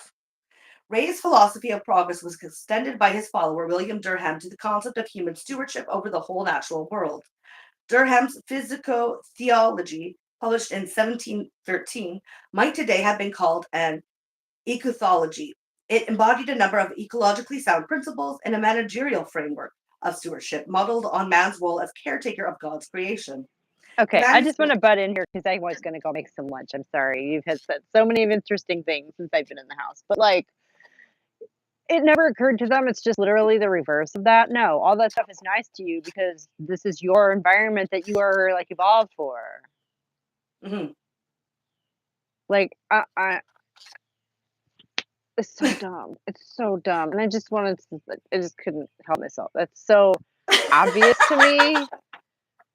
Ray's philosophy of progress was extended by his follower William Durham to the concept of human stewardship over the whole natural world. Durham's Physico-Theology, published in 1713, might today have been called an ecothology. It embodied a number of ecologically sound principles and a managerial framework of stewardship modeled on man's role as caretaker of God's creation. Okay, I just want to butt in here because I was going to go make some lunch. I'm sorry. You've had said so many interesting things since I've been in the house, but like, it never occurred to them it's just literally the reverse of that. No, all that stuff is nice to you because this is your environment that you are like evolved for. Mm-hmm. Like, it's so dumb. It's so dumb. And I just couldn't help myself. That's so obvious to me.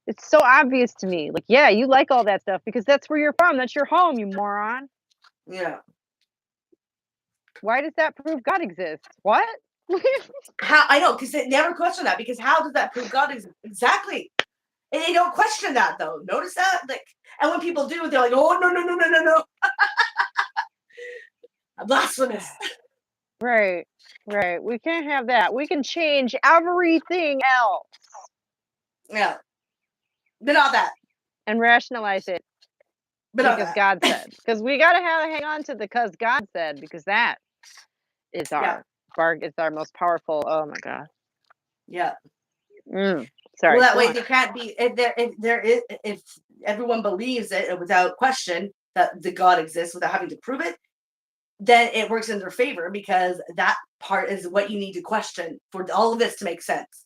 It's so obvious to me. Like, yeah, you like all that stuff because that's where you're from. That's your home, you moron. Yeah. Why does that prove God exists? What? How I know, because they never question that. Because how does that prove God exists? Exactly. And they don't question that though. Notice that? Like, and when people do, they're like, oh no. Blasphemous. Right. We can't have that. We can change everything else Yeah. But not that. and rationalize it But not because that. God said. Because we gotta hang on to the because God said, because that is Yeah. it's our most powerful. Oh my God. Yeah. Sorry. Well, that Go way on. they can't be if everyone believes it without question that the God exists without having to prove it, then it works in their favor because that part is what you need to question for all of this to make sense.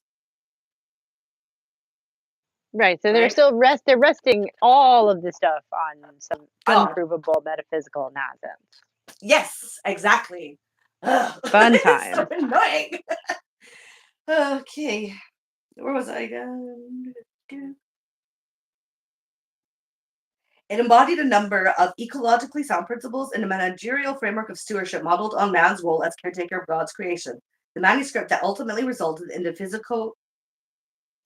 Right. So they're Right? still they're resting all of this stuff on some God. unprovable metaphysical nonsense. Yes, exactly. Ugh. Fun It's so time. annoying. Okay. Where was I? It embodied a number of ecologically sound principles in a managerial framework of stewardship modeled on man's role as caretaker of God's creation. The manuscript that ultimately resulted in the physical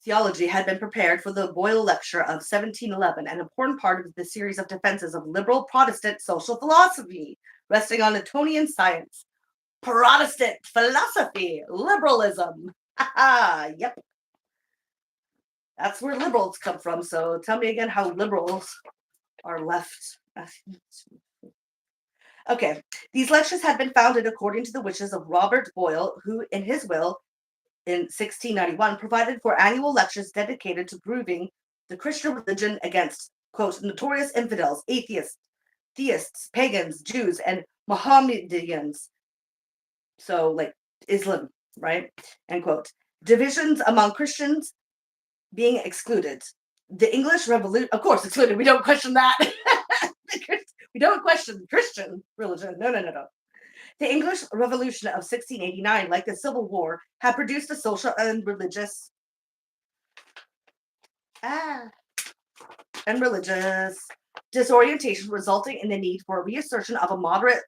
theology had been prepared for the Boyle Lecture of 1711, an important part of the series of defenses of liberal Protestant social philosophy, resting on Newtonian science. Protestant philosophy, liberalism. Yep. That's where liberals come from. So tell me again how liberals are left. Okay. These lectures had been founded according to the wishes of Robert Boyle, who, in his will in 1691, provided for annual lectures dedicated to proving the Christian religion against, quote, notorious infidels, atheists, theists, pagans, Jews, and Mohammedans. So, like Islam, right? End quote. Divisions among Christians being excluded. The English Revolution, of course, excluded. We don't question that. We don't question Christian religion. No. The English Revolution of 1689, like the Civil War, had produced a social and religious disorientation, resulting in the need for a reassertion of a moderate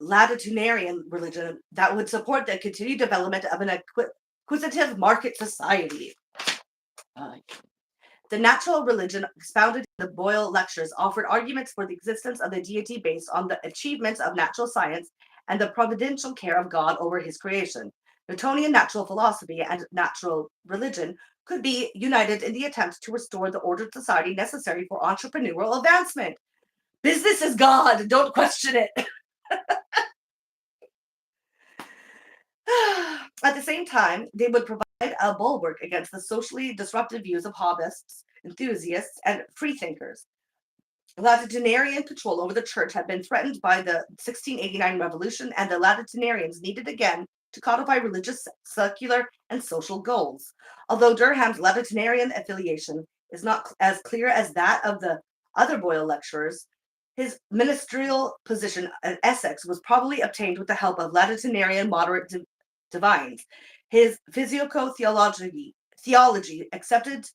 latitudinarian religion that would support the continued development of an acquisitive market society. The natural religion expounded in the Boyle lectures offered arguments for the existence of the deity based on the achievements of natural science and the providential care of God over his creation. Newtonian natural philosophy and natural religion could be united in the attempt to restore the ordered society necessary for entrepreneurial advancement. Business is God. Don't question it. At the same time, they would provide a bulwark against the socially disruptive views of hobbyists, enthusiasts, and freethinkers. Latitudinarian control over the church had been threatened by the 1689 revolution, and the latitudinarians needed again to codify religious, secular, and social goals. Although Durham's latitudinarian affiliation is not as clear as that of the other Boyle lecturers, his ministerial position in Essex was probably obtained with the help of latitudinarian moderate divines. His theology accepted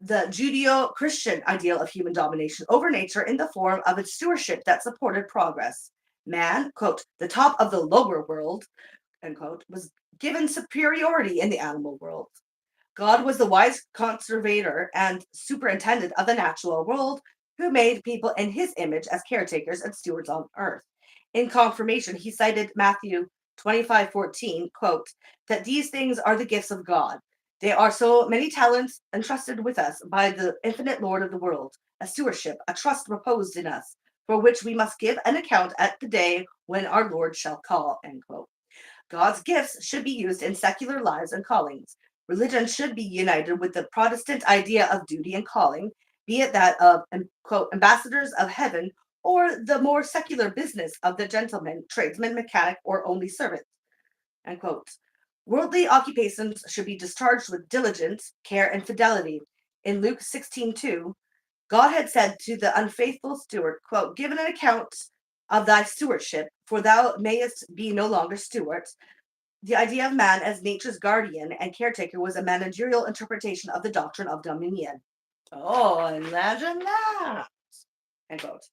the Judeo-Christian ideal of human domination over nature in the form of a stewardship that supported progress. Man, quote, the top of the lower world, end quote, was given superiority in the animal world. God was the wise conservator and superintendent of the natural world who made people in his image as caretakers and stewards on earth. In confirmation, he cited Matthew 25:14, quote, that these things are the gifts of God. They are so many talents entrusted with us by the infinite Lord of the world, a stewardship, a trust reposed in us, for which we must give an account at the day when our Lord shall call, end quote. God's gifts should be used in secular lives and callings. Religion should be united with the Protestant idea of duty and calling, be it that of, quote, ambassadors of heaven or the more secular business of the gentleman, tradesman, mechanic, or only servant, end quote. Worldly occupations should be discharged with diligence, care, and fidelity. In Luke 16:2, God had said to the unfaithful steward, quote, give an account of thy stewardship, for thou mayest be no longer steward. The idea of man as nature's guardian and caretaker was a managerial interpretation of the doctrine of dominion. Oh, imagine that. End quote.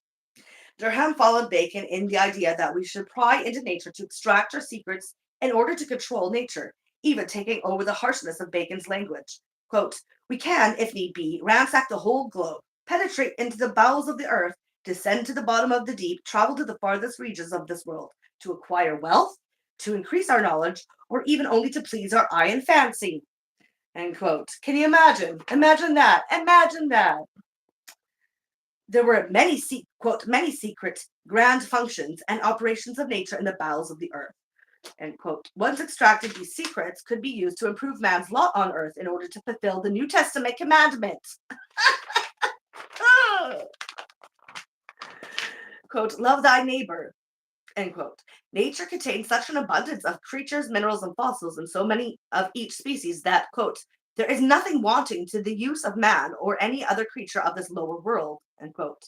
Durham followed Bacon in the idea that we should pry into nature to extract our secrets in order to control nature, even taking over the harshness of Bacon's language. Quote, we can, if need be, ransack the whole globe, penetrate into the bowels of the earth, descend to the bottom of the deep, travel to the farthest regions of this world, to acquire wealth, to increase our knowledge, or even only to please our eye and fancy. End quote. Can you imagine? Imagine that. Imagine that. There were many, quote, many secret, grand functions and operations of nature in the bowels of the earth. End quote. Once extracted, these secrets could be used to improve man's lot on earth in order to fulfill the New Testament commandments. Quote, love thy neighbor. End quote. Nature contains such an abundance of creatures, minerals, and fossils, and so many of each species that, quote, there is nothing wanting to the use of man or any other creature of this lower world, end quote.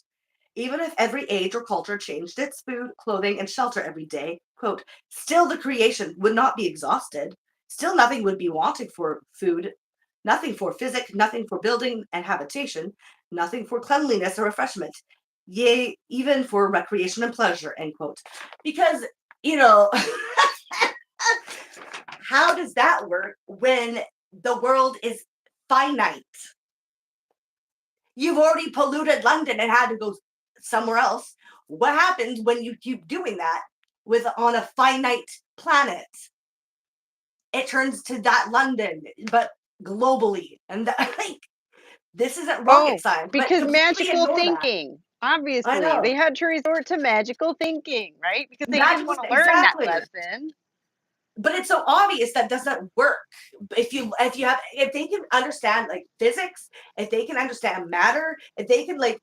Even if every age or culture changed its food, clothing, and shelter every day, quote, still the creation would not be exhausted. Still nothing would be wanting for food, nothing for physic, nothing for building and habitation, nothing for cleanliness or refreshment, yea, even for recreation and pleasure, end quote. Because, how does that work when the world is finite? You've already polluted London and had to go somewhere else. What happens when you keep doing that on a finite planet? It turns to that London, but globally. And this isn't rocket science. Because magical thinking. Obviously, they had to resort to magical thinking, right? Because they didn't want to learn that lesson. But it's so obvious that doesn't work. If they can understand like physics, if they can understand matter, if they can like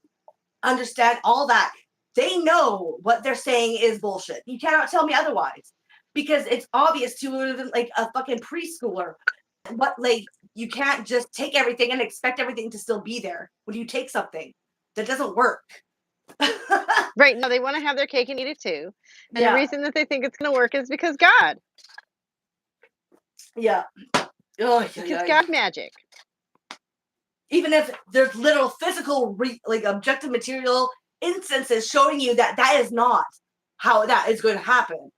understand all that, they know what they're saying is bullshit. You cannot tell me otherwise, because it's obvious to like a fucking preschooler. But like, you can't just take everything and expect everything to still be there when you take something that doesn't work. Right. No, they want to have their cake and eat it too. And the reason that they think it's going to work is because God. Yeah. Because God magic. Even if there's little physical, like objective material instances showing you that is not how that is going to happen.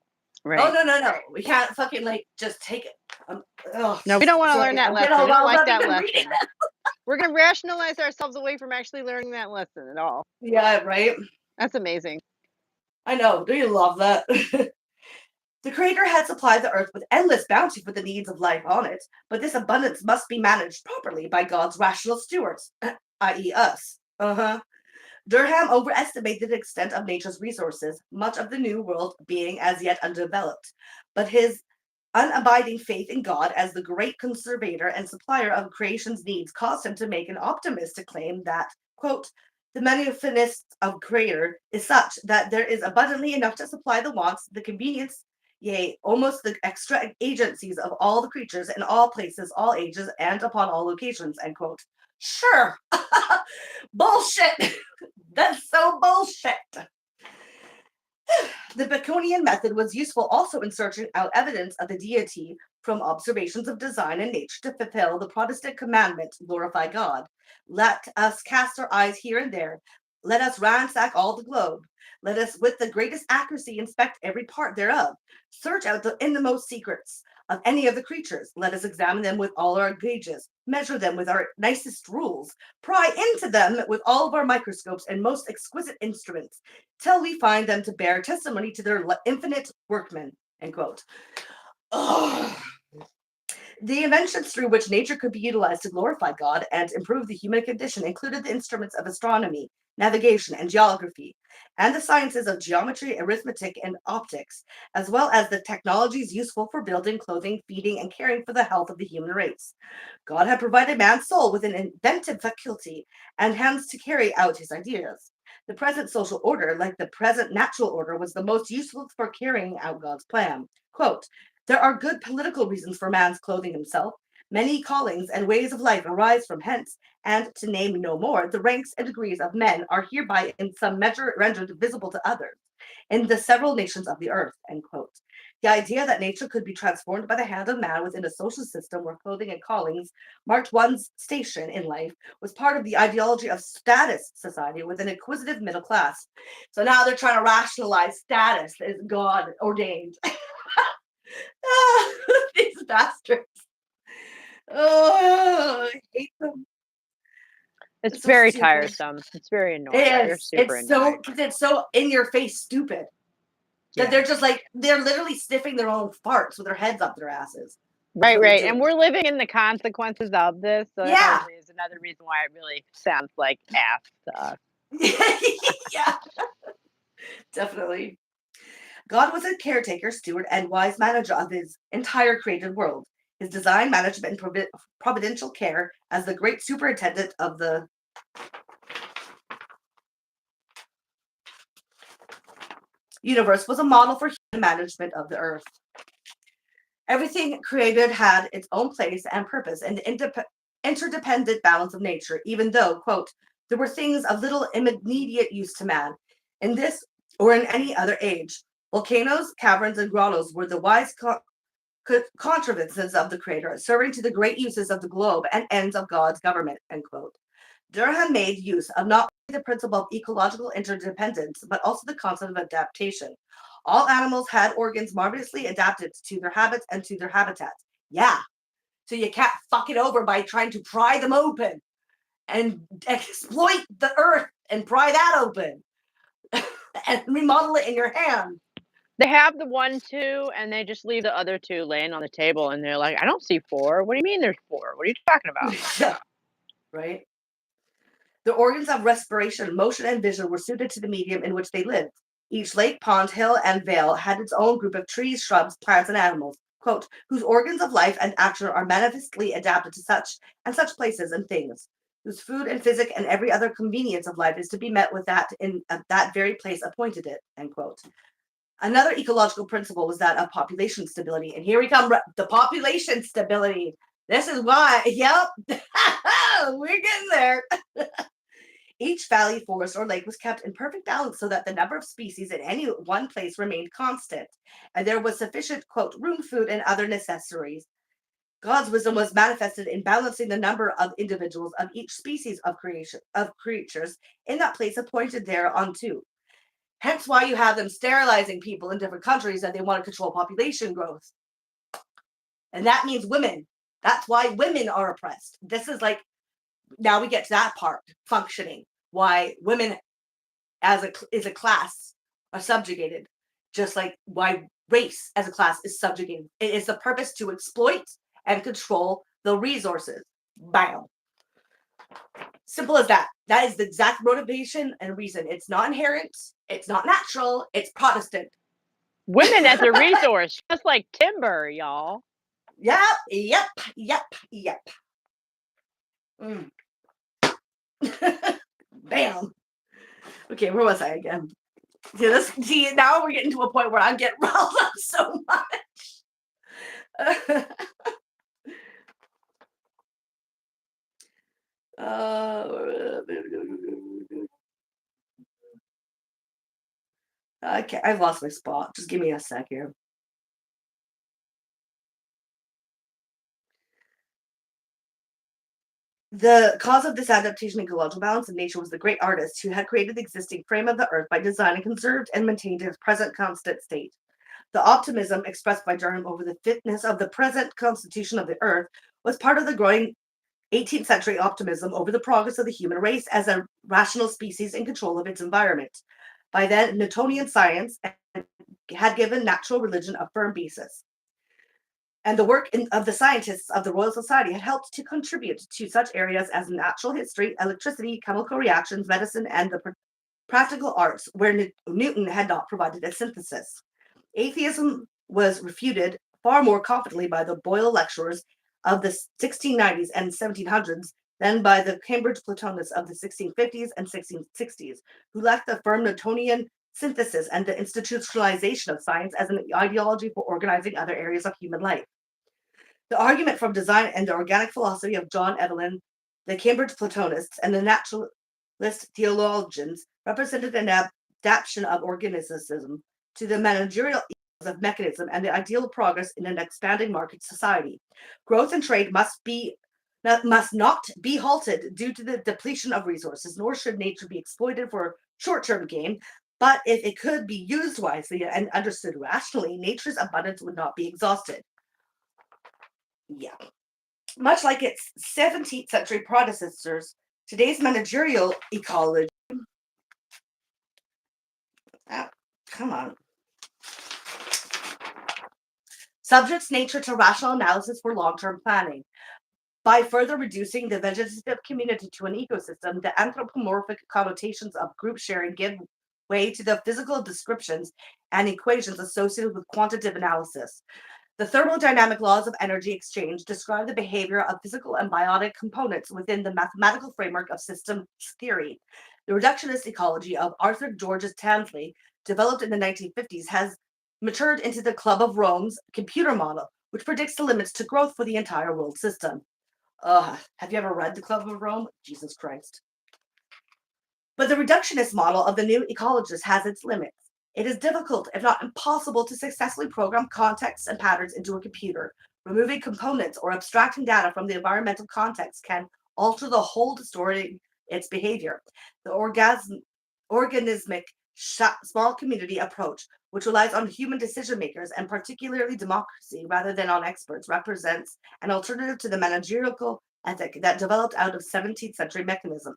Right. Oh, no. We can't fucking like just take it. No, we don't want to learn that lesson. We don't like that lesson. We're going to rationalize ourselves away from actually learning that lesson at all. Yeah, right? That's amazing. I know. Do you love that? The Creator had supplied the earth with endless bounty for the needs of life on it, but this abundance must be managed properly by God's rational stewards, i.e. us. Durham overestimated the extent of nature's resources, much of the New World being as yet undeveloped, but his unabiding faith in God as the great conservator and supplier of creation's needs caused him to make an optimistic claim that, quote, the munificence of Creator is such that there is abundantly enough to supply the wants, the convenience, yea, almost the extra agencies of all the creatures in all places, all ages, and upon all locations, end quote. Sure. Bullshit. That's so bullshit. The Baconian method was useful also in searching out evidence of the deity from observations of design and nature to fulfill the Protestant commandment, glorify God. Let us cast our eyes here and there. Let us ransack all the globe. Let us, with the greatest accuracy, inspect every part thereof. Search out the innermost secrets of any of the creatures. Let us examine them with all our gauges, measure them with our nicest rules, pry into them with all of our microscopes and most exquisite instruments, till we find them to bear testimony to their infinite workmen, end quote. Ugh. The inventions through which nature could be utilized to glorify God and improve the human condition included the instruments of astronomy, navigation, and geography, and the sciences of geometry, arithmetic, and optics, as well as the technologies useful for building, clothing, feeding, and caring for the health of the human race. God had provided man's soul with an inventive faculty and hands to carry out his ideas. The present social order, like the present natural order, was the most useful for carrying out God's plan. Quote, there are good political reasons for man's clothing himself. Many callings and ways of life arise from hence, and to name no more, the ranks and degrees of men are hereby in some measure rendered visible to others in the several nations of the earth, end quote. The idea that nature could be transformed by the hand of man within a social system where clothing and callings marked one's station in life was part of the ideology of status society with an inquisitive middle class. So now they're trying to rationalize status as God ordained. These bastards. Oh, I hate them. It's It's so very stupid. tiresome. It's very annoying. It They're is. super annoying. It's so in your face stupid that Yeah. they're just like they're literally sniffing their own farts with their heads up their asses. Right, What they're right. And doing. we're living in the consequences of this, so that Yeah. probably is another reason why it really sounds like ass to us. Yeah. Definitely. God was a caretaker, steward, and wise manager of his entire created world. His design, management, and providential care as the great superintendent of the universe was a model for human management of the earth. Everything created had its own place and purpose and interdependent balance of nature, even though, quote, there were things of little immediate use to man. In this or in any other age, volcanoes, caverns, and grottos were the wise contrivances of the Creator, serving to the great uses of the globe and ends of God's government, end quote. Durham made use of not only the principle of ecological interdependence, but also the concept of adaptation. All animals had organs marvelously adapted to their habits and to their habitats. Yeah. So you can't fuck it over by trying to pry them open and exploit the earth and pry that open and remodel it in your hand. They have the 1, 2, and they just leave the other 2 laying on the table, and they're like, "I don't see 4. What do you mean there's 4? What are you talking about?" Yeah. Right? The organs of respiration, motion, and vision were suited to the medium in which they lived. Each lake, pond, hill, and vale had its own group of trees, shrubs, plants, and animals, quote, whose organs of life and action are manifestly adapted to such places and things, whose food and physic and every other convenience of life is to be met with that in that very place appointed it, end quote. Another ecological principle was that of population stability. And here we come, the population stability. This is why, yep, we're getting there. Each valley, forest, or lake was kept in perfect balance so that the number of species in any one place remained constant, and there was sufficient, quote, room, food, and other necessaries. God's wisdom was manifested in balancing the number of individuals of each species of creatures in that place appointed thereunto. Hence why you have them sterilizing people in different countries and they want to control population growth. And that means women. That's why women are oppressed. This is like, now we get to that part, functioning. Why women as a class are subjugated, just like why race as a class is subjugated. It is the purpose to exploit and control the resources. Bam. Simple as that. That is the exact motivation and reason. It's not inherent. It's not natural. It's Protestant. Women as a resource, just like timber, y'all. Yep. Bam. Okay, where was I again? See, now we're getting to a point where I'm getting riled up so much. Okay, I've lost my spot. Just give me a sec here. The cause of this adaptation in ecological balance in nature was the great artist who had created the existing frame of the earth by designing, conserved, and maintained its present constant state. The optimism expressed by Durham over the fitness of the present constitution of the earth was part of the growing 18th century optimism over the progress of the human race as a rational species in control of its environment. By then, Newtonian science had given natural religion a firm basis. And the work of the scientists of the Royal Society had helped to contribute to such areas as natural history, electricity, chemical reactions, medicine, and the practical arts, where Newton had not provided a synthesis. Atheism was refuted far more confidently by the Boyle lecturers of the 1690s and 1700s than by the Cambridge Platonists of the 1650s and 1660s, who left the firm Newtonian synthesis and the institutionalization of science as an ideology for organizing other areas of human life. The argument from design and the organic philosophy of John Evelyn, the Cambridge Platonists, and the naturalist theologians represented an adaptation of organicism to the managerial of mechanism and the ideal of progress in an expanding market society. Growth and trade must not be halted due to the depletion of resources, nor should nature be exploited for short-term gain, But if it could be used wisely and understood rationally, nature's abundance would not be exhausted. Yeah. Much like its 17th century predecessors, today's managerial ecology. Come on. Subjects nature to rational analysis for long-term planning. By further reducing the vegetative community to an ecosystem, the anthropomorphic connotations of group sharing give way to the physical descriptions and equations associated with quantitative analysis. The thermodynamic laws of energy exchange describe the behavior of physical and biotic components within the mathematical framework of systems theory. The reductionist ecology of Arthur Georges Tansley, developed in the 1950s, has matured into the Club of Rome's computer model, which predicts the limits to growth for the entire world system. Have you ever read the Club of Rome? Jesus Christ. But the reductionist model of the new ecologist has its limits. It is difficult, if not impossible, to successfully program contexts and patterns into a computer. Removing components or abstracting data from the environmental context can alter the whole, distorting its behavior. The organismic small community approach, which relies on human decision makers and particularly democracy rather than on experts, represents an alternative to the managerial ethic that developed out of 17th century mechanism.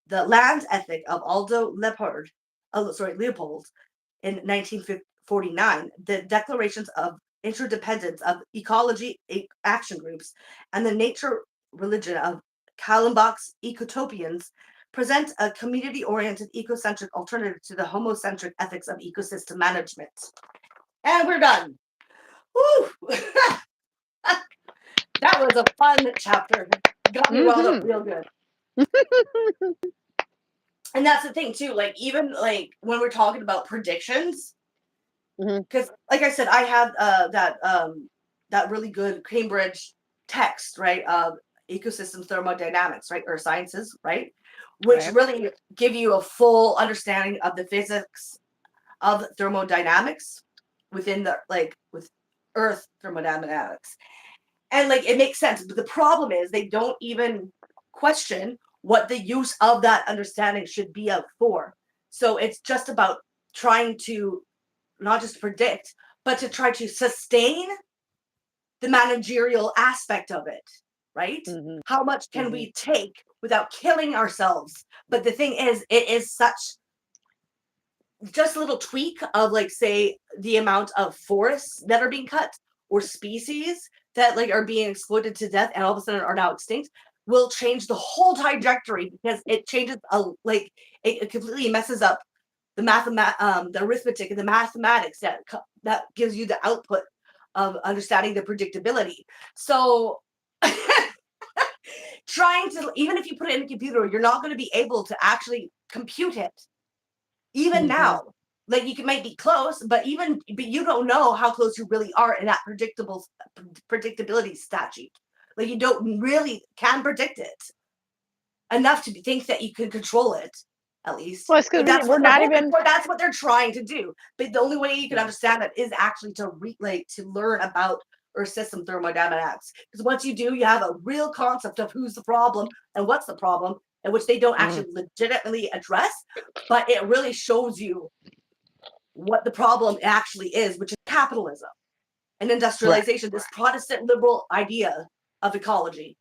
The land ethic of Aldo Leopold in 1949, the declarations of interdependence of ecology action groups, and the nature religion of Kallenbach's ecotopians present a community-oriented ecocentric alternative to the homocentric ethics of ecosystem management. And we're done. Woo! That was a fun chapter. Got me riled up real good. And that's the thing too, like even like when we're talking about predictions, because like I said, I have that really good Cambridge text, right, of ecosystem thermodynamics, right, or sciences, right, which really give you a full understanding of the physics of thermodynamics within the with Earth thermodynamics, and like it makes sense. But the problem is they don't even question what the use of that understanding should be out for. So it's just about trying to not just predict, but to try to sustain the managerial aspect of it, right? How much can we take without killing ourselves? But the thing is, it is such just a little tweak of like, say, the amount of forests that are being cut or species that like are being exploited to death and all of a sudden are now extinct will change the whole trajectory, because it changes it completely messes up the the arithmetic and the mathematics that gives you the output of understanding the predictability. So trying to, even if you put it in a computer, you're not going to be able to actually compute it. Even now, like you might be close, but you don't know how close you really are in that predictability statute. Like you don't really can predict it enough to think that you can control it, at least. Well, because that's we're not even. That's what they're trying to do. But the only way you can understand that is actually to learn about Earth system thermodynamics. Because once you do, you have a real concept of who's the problem and what's the problem, and which they don't actually legitimately address. But it really shows you what the problem actually is, which is capitalism and industrialization. This Protestant liberal idea of ecology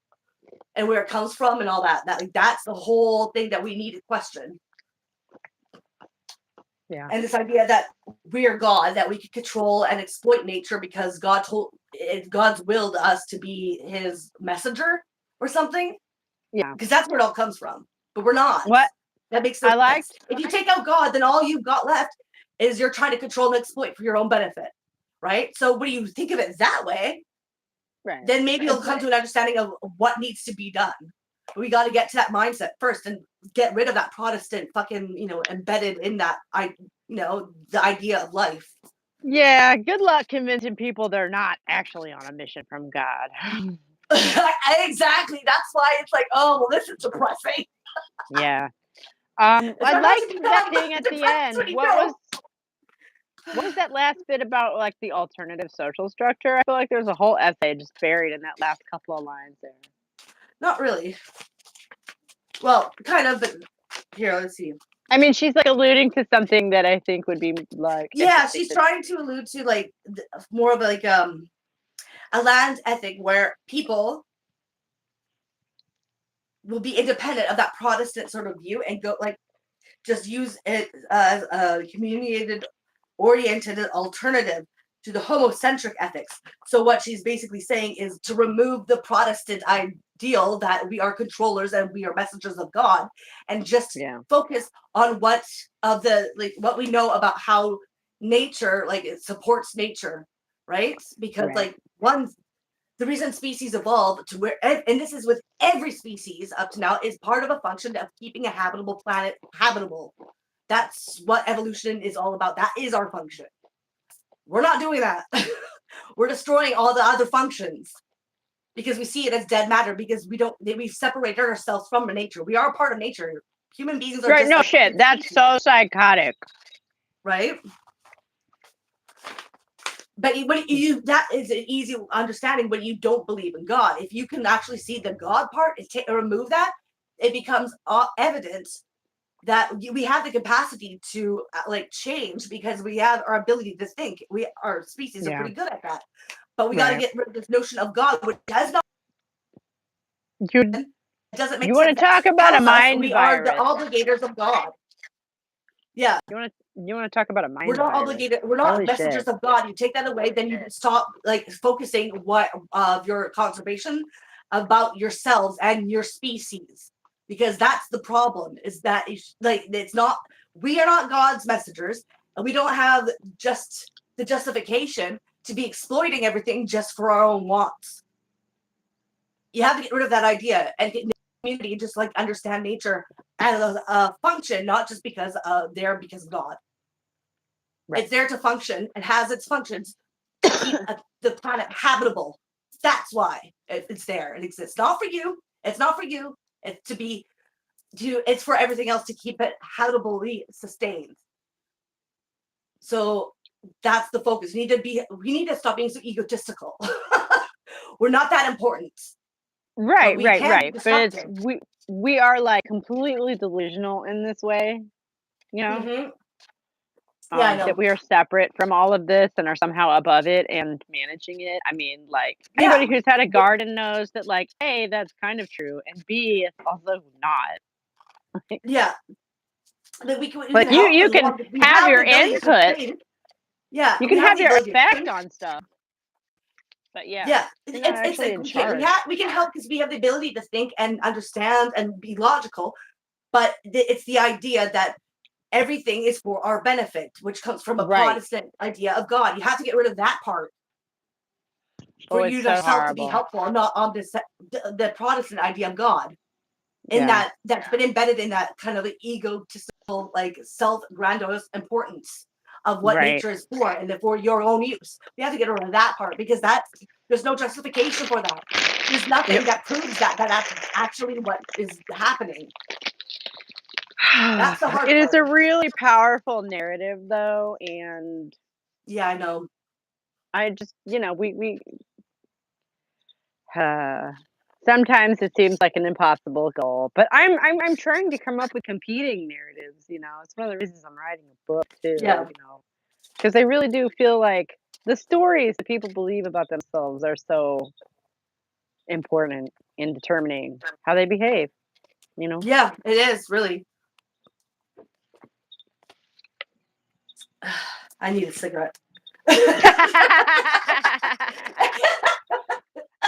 and where it comes from and all that. That's the whole thing that we need to question. Yeah. And this idea that we are God, that we can control and exploit nature because God's willed us to be his messenger or something. Yeah. Because that's where it all comes from. But we're not. What? That makes no sense. If you take out God, then all you've got left is you're trying to control and exploit for your own benefit. Right? So when you think of it that way, then maybe you'll come to an understanding of what needs to be done. We got to get to that mindset first and get rid of that Protestant fucking, embedded in that, the idea of life. Yeah, good luck convincing people they're not actually on a mission from God. Exactly. That's why it's like, oh, well, this is depressing. Yeah. I liked that thing at the end. What was that last bit about, like, the alternative social structure? I feel like there's a whole essay just buried in that last couple of lines there. Not really. Well, kind of, but here, let's see. I mean, she's like alluding to something that I think would be like Yeah, interesting she's to. trying to allude to like more of like a land ethic where people will be independent of that Protestant sort of view and go like just use it as a community oriented alternative to the homocentric ethics. So what she's basically saying is to remove the Protestant ideal that we are controllers and we are messengers of God, and just Yeah. focus on what of the like what we know about how nature like it supports nature, right? Because Right. like one the reason species evolve to where and this is with every species up to now is part of a function of keeping a habitable planet habitable. That's what evolution is all about. That is our function. We're not doing that. We're destroying all the other functions because we see it as dead matter because we've separated ourselves from nature. We are a part of nature. Human beings are Right. just No a shit. fucking That's species, so psychotic. right? But that is an easy understanding when you don't believe in God. If you can actually see the God part and remove that, it becomes evident that we have the capacity to like change because we have our ability to think. Our species are Yeah. pretty good at that. But we got to Right. get rid of this notion of God, which does not You it doesn't make you want sense. to talk That about a tells us mind we are the virus? obligators of God. Yeah, You want to talk about a we're mind not virus? obligated. We're Holy not messengers shit. of God. You take that away, then you stop like focusing what of your conservation about yourselves and your species, because that's the problem. Is that like it's not we are not God's messengers, and we don't have just the justification to be exploiting everything just for our own wants. You have to get rid of that idea and get community just like understand nature as a function, not just because they're because of God. Right. It's there to function and has its functions to keep the planet habitable. That's why it's there. It exists not for you. It's not for you. It's to be it's for everything else to keep it habitably sustained. So that's the focus. We need to stop being so egotistical. We're not that important. Right. We can be Right. But it's destructive. we are like completely delusional in this way. You know. Mm-hmm. Yeah, I That know. we are separate from all of this and are somehow above it and managing it. I mean, like Yeah. anybody who's had a garden knows that, like, A, that's kind of true, and B, it's also not. Yeah. That we Like can help you as can long as we have have your the ability to input, change. Yeah, you we can have have the your ability to effect change. on stuff, but yeah, Yeah, you're not it's actually like in charge. we can help because we have the ability to think and understand and be logical, but it's the idea that everything is for our benefit, which comes from a Right. Protestant idea of God. You have to get rid of that part Oh, for it's you so yourself to be horrible. helpful, not on the Protestant idea of God. In Yeah. that's been embedded in that kind of egotistical, like self-grandiose importance of what Right. nature is for and for your own use. We have to get rid of that part because there's no justification for that. There's nothing Yep. that proves that that's actually what is happening. That's the hard It is part. a really powerful narrative, though, and Yeah, I know. I just, we sometimes it seems like an impossible goal, but I'm trying to come up with competing narratives. It's one of the reasons I'm writing a book too. Yeah. Because I really do feel like the stories that people believe about themselves are so important in determining how they behave. Yeah, it is really. I need a cigarette.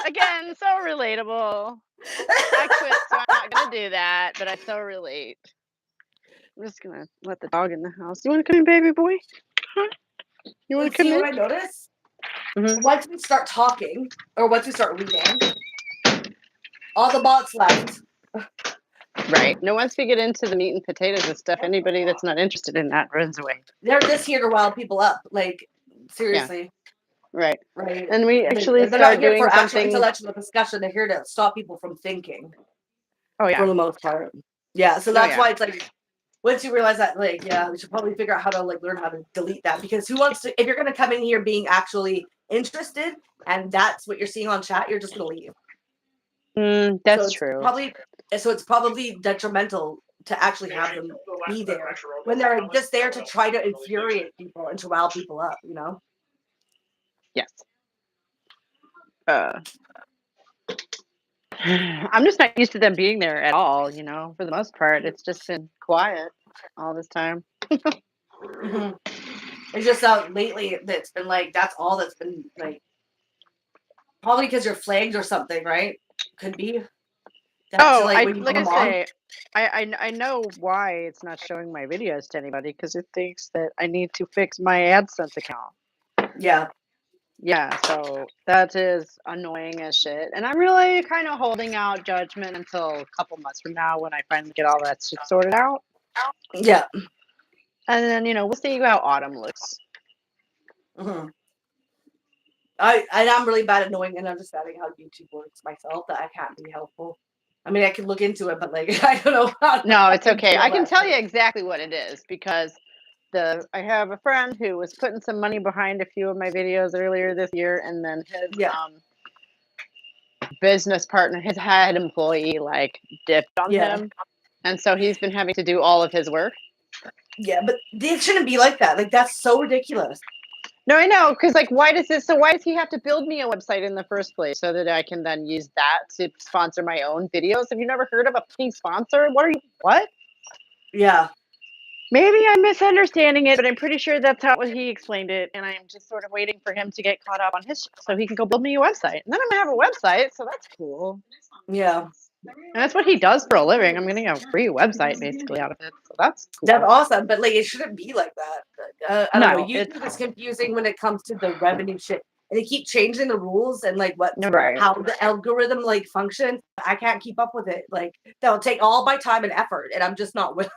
Again, so relatable. I quit, so I'm not gonna do that, but I so relate. I'm just gonna let the dog in the house. You want to come in, baby boy? Huh? You want And to come see in? what I notice? Mm-hmm. Once we start talking, or once we start reading, all the bots left. Right. No, once we get into the meat and potatoes and stuff, anybody that's not interested in that runs away. They're just here to rile people up. Like, seriously. Right. Right. And we actually They're not start here doing for actual something. intellectual discussion. They're here to stop people from thinking. Oh, For yeah. the most part. Yeah. So Oh, that's yeah. why it's like, once you realize that, like, yeah, we should probably figure out how to like learn how to delete that, because who wants to? If you're gonna come in here being actually interested, and that's what you're seeing on chat, you're just gonna leave. That's So it's true. probably detrimental to actually have them be there when they're just there to try to infuriate people and to rile people up, you know? Yes. I'm just not used to them being there at all, you know. For the most part, it's just been quiet all this time. Mhm. It's just lately that's been like that's all that's been like probably because you're flagged or something, right? Could be that to Oh, like when you like I come on. say, I know why it's not showing my videos to anybody because it thinks that I need to fix my AdSense account. Yeah. Yeah, so that is annoying as shit. And I'm really kind of holding out judgment until a couple months from now when I finally get all that shit sorted out. Yeah. And then, we'll see how autumn looks. hmm I'm really bad at knowing and understanding how YouTube works myself that I can't be helpful. I mean, I can look into it, but like I don't know how. No, it's okay. I can that. tell you exactly what it is because I have a friend who was putting some money behind a few of my videos earlier this year, and then his Yeah. business partner, his head employee, like dipped on him, and so he's been having to do all of his work. Yeah, but it shouldn't be like that. Like that's so ridiculous. No, I know, because like, why does he have to build me a website in the first place so that I can then use that to sponsor my own videos? Have you never heard of a fucking sponsor? What? Yeah. Maybe I'm misunderstanding it, but I'm pretty sure that's how he explained it, and I'm just sort of waiting for him to get caught up on his so he can go build me a website. And then I'm gonna have a website, so that's cool. Yeah. And that's what he does for a living. I'm getting a free website basically out of it, so that's cool. That's awesome, but like it shouldn't be like that. I don't know. No, YouTube is confusing when it comes to the revenue shit, and they keep changing the rules and like Right. how the algorithm like functions. I can't keep up with it. Like that'll take all my time and effort, and I'm just not willing.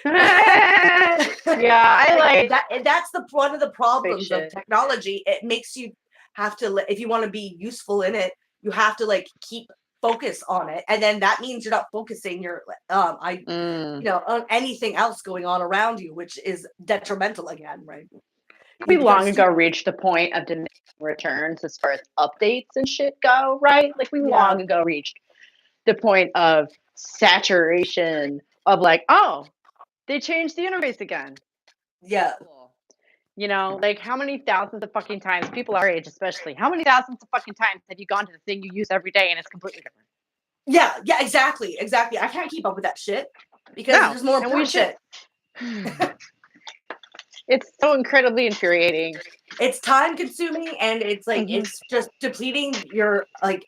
Yeah, I like that. That's one of the problems shit. of technology. It makes you have to, if you want to be useful in it, you have to like keep focus on it, and then that means you're not focusing your on anything else going on around you, which is detrimental again, right? We long ago reached the point of diminishing returns as far as updates and shit go, right? Like we long ago reached the point of saturation of like, oh, they changed the interface again. Yeah. You know, like how many thousands of fucking times, people our age especially, how many thousands of fucking times have you gone to the thing you use every day and it's completely different? Yeah, exactly. I can't keep up with that shit because there's more important shit. It's so incredibly infuriating. It's time consuming, and it's like it's just depleting your like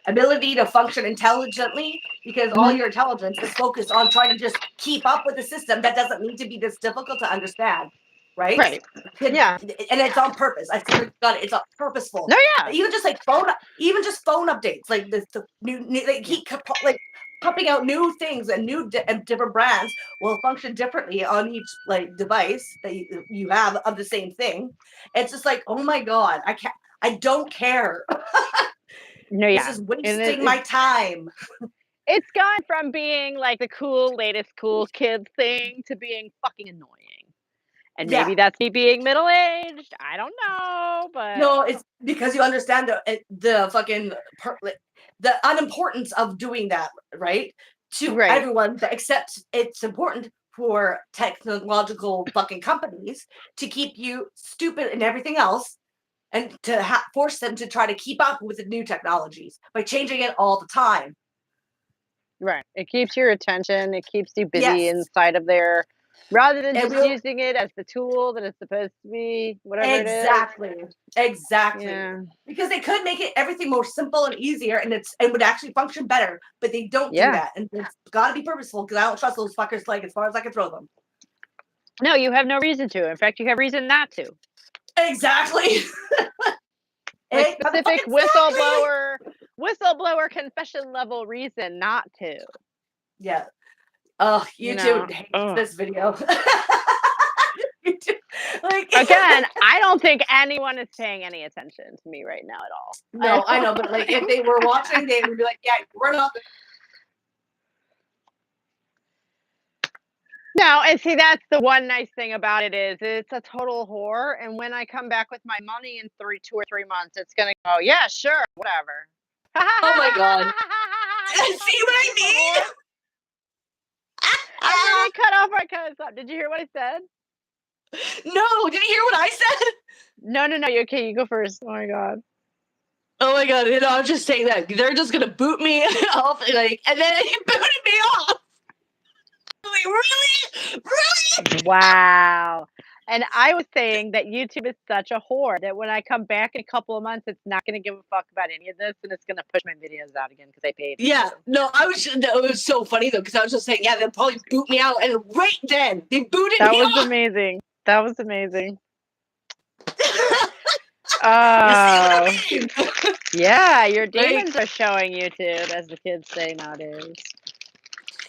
ability to function intelligently because all your intelligence is focused on trying to just keep up with the system that doesn't need to be this difficult to understand. Right. Yeah. And it's on purpose. I swear to God, it's purposeful. No, yeah. Even just phone updates, like the new they keep like popping out new things and new and different brands will function differently on each like device that you have of the same thing. It's just like, oh my God, I don't care. No, yeah. This is wasting my time. It's gone from being like the latest cool kids thing to being fucking annoying. And maybe that's me being middle-aged. I don't know, but no, it's because you understand the fucking the unimportance of doing that, right? To everyone, except it's important for technological fucking companies to keep you stupid and everything else, and to force them to try to keep up with the new technologies by changing it all the time. Right. It keeps your attention. It keeps you busy inside of there, rather than just using it as the tool that it's supposed to be, whatever it is. Exactly. Yeah. Because they could make everything more simple and easier, and it would actually function better, but they don't do that, and it's got to be purposeful. Because I don't trust those fuckers like as far as I can throw them. No, you have no reason to. In fact, you have reason not to. Exactly. Like specific whistleblower confession level reason not to. Yeah. YouTube hates this video. Again, I don't think anyone is paying any attention to me right now at all. No, I know, but like if they were watching, they would be like, "Yeah, we're not." No, and see, that's the one nice thing about it is it's a total whore. And when I come back with my money in 2 or 3 months, it's gonna go, yeah, sure, whatever. Oh my God! See what I mean? I thought. Did you hear what I said? No, did you hear what I said? No. You okay? You go first. Oh my god. Oh my god! I was just saying that they're just gonna boot me off, like, and then he booted me off. Like, really? Wow. And I was saying that YouTube is such a whore that when I come back in a couple of months, it's not going to give a fuck about any of this, and it's going to push my videos out again because I paid. Yeah. No, it was so funny though because I was just saying, yeah, they'll probably boot me out, and right then they booted That me was off. amazing. That was amazing. You see what I Oh, mean? yeah, your demons are showing YouTube, as the kids say nowadays.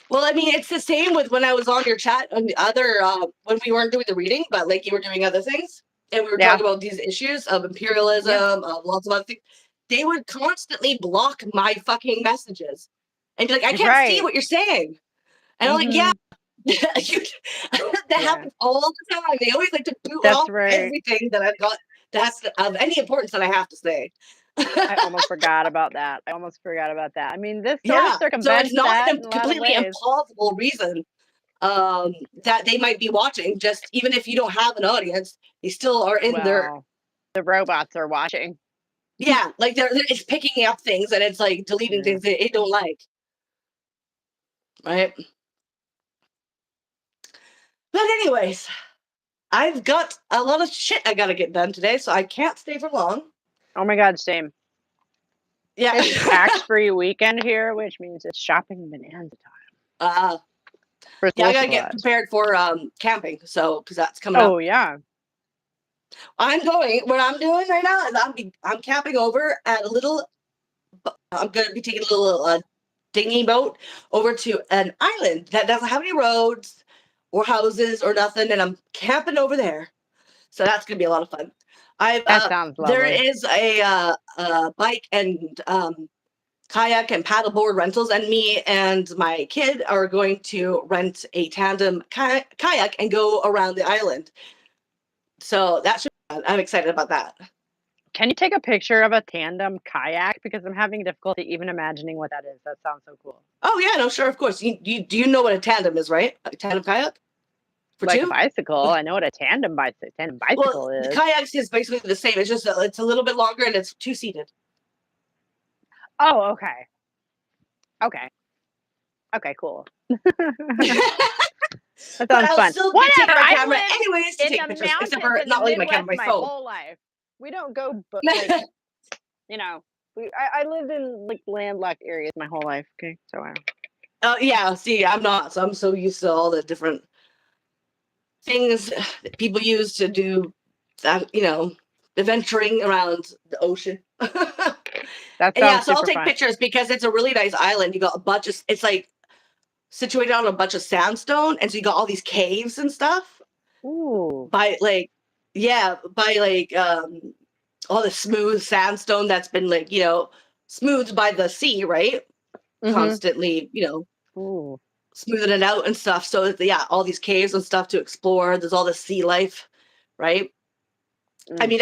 Well, I mean, it's the same with when I was on your chat on the other when we weren't doing the reading, but like you were doing other things, and we were Yeah. talking about these issues of imperialism, of lots of other things. They would constantly block my fucking messages and be like, "I can't see what you're saying," and I'm like, "Yeah." That happens all the time. They always like to boot off everything that I've got that's of any importance that I have to say. I almost forgot about that. I mean, this sort of So circumvents it's not that a in a lot of completely ways. implausible reason that they might be watching. Just even if you don't have an audience, they still are in there. The robots are watching. Yeah, like it's picking up things and it's like deleting things that it don't like. Right. But anyways, I've got a lot of shit I gotta get done today, so I can't stay for long. Oh my god, same. Yeah. It's tax-free weekend here, which means it's shopping bonanza time. Yeah, I gotta get prepared for camping, so because that's coming up. Oh yeah. What I'm doing right now is I'm camping over at a little. I'm gonna be taking a little dinghy boat over to an island that doesn't have any roads or houses or nothing, and I'm camping over there. So that's gonna be a lot of fun. That sounds lovely. There is a bike and kayak and paddleboard rentals, and me and my kid are going to rent a tandem kayak and go around the island. So that should be fun. I'm excited about that. Can you take a picture of a tandem kayak? Because I'm having difficulty even imagining what that is. That sounds so cool. Oh yeah, no, sure, of course. Do you know what a tandem is, right? A tandem kayak? Like a bicycle. I know what a tandem bicycle is. Kayaks is basically the same. It's just it's a little bit longer and it's two-seated. Oh, okay. Okay, cool. That sounds fun. Whatever. Camera anyways to take pictures, except for not leaving my camera, my phone. Whole life. We don't go, like, you know. I lived in like landlocked areas my whole life. Okay, so yeah. See, I'm not. So I'm so used to all the different things that people use to do that. Adventuring around the ocean. So I'll take pictures because it's a really nice island. You got a bunch of. It's like situated on a bunch of sandstone, and so you got all these caves and stuff. Ooh. By all the smooth sandstone that's been like, smoothed by the sea, right? Mm-hmm. Constantly, smoothing it out and stuff. So yeah, all these caves and stuff to explore. There's all the sea life, right? I mean,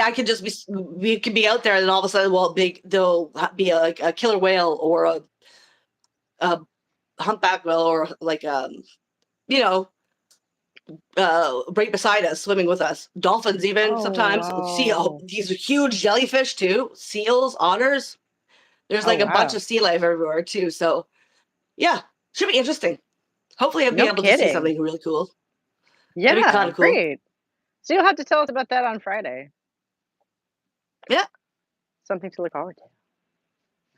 we could be out there and all of a sudden, there'll be a killer whale or a humpback whale or like right beside us, swimming with us. Dolphins even sometimes. Wow. See these huge jellyfish too. Seals, otters. There's like a bunch of sea life everywhere too. So yeah, should be interesting. Hopefully I'll be able to see something really cool. Yeah, that'd be kind of cool. Great. So you'll have to tell us about that on Friday. Yeah. Something to look forward to.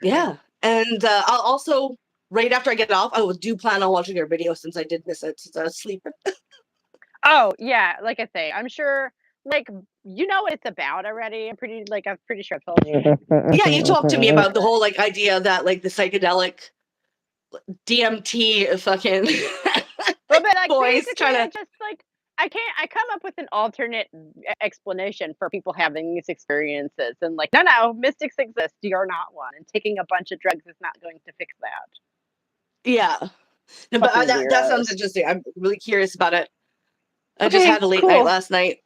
Yeah. And I'll also, right after I get off, I do plan on watching your video since I did miss it since I was sleeping. Oh, yeah. Like I say, I'm sure, like, you know what it's about already. I'm pretty sure I've told you. Yeah, you talked to me about the whole, like, idea that, like, the psychedelic DMT fucking well, but, like, boys trying to... just, like, I come up with an alternate explanation for people having these experiences. And, like, no, mystics exist. You're not one. And taking a bunch of drugs is not going to fix that. Yeah. No, but that sounds interesting. I'm really curious about it. I just had a late night last night.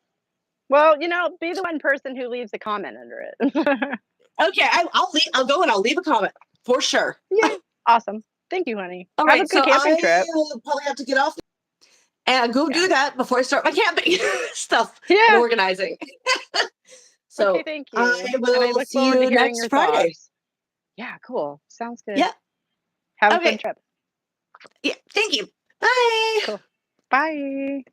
Well, be the one person who leaves a comment under it. Okay, I'll go and I'll leave a comment for sure. Yeah, awesome. Thank you, honey. All right, so I will probably have to get off. and go do that before I start my camping stuff and Yeah. organizing. So Okay, thank I you. And I will look see forward to you hearing next your Friday. thoughts. Yeah, cool. Sounds good. Yeah. Have a Okay. fun trip. Yeah. Thank you. Bye. Cool. Bye.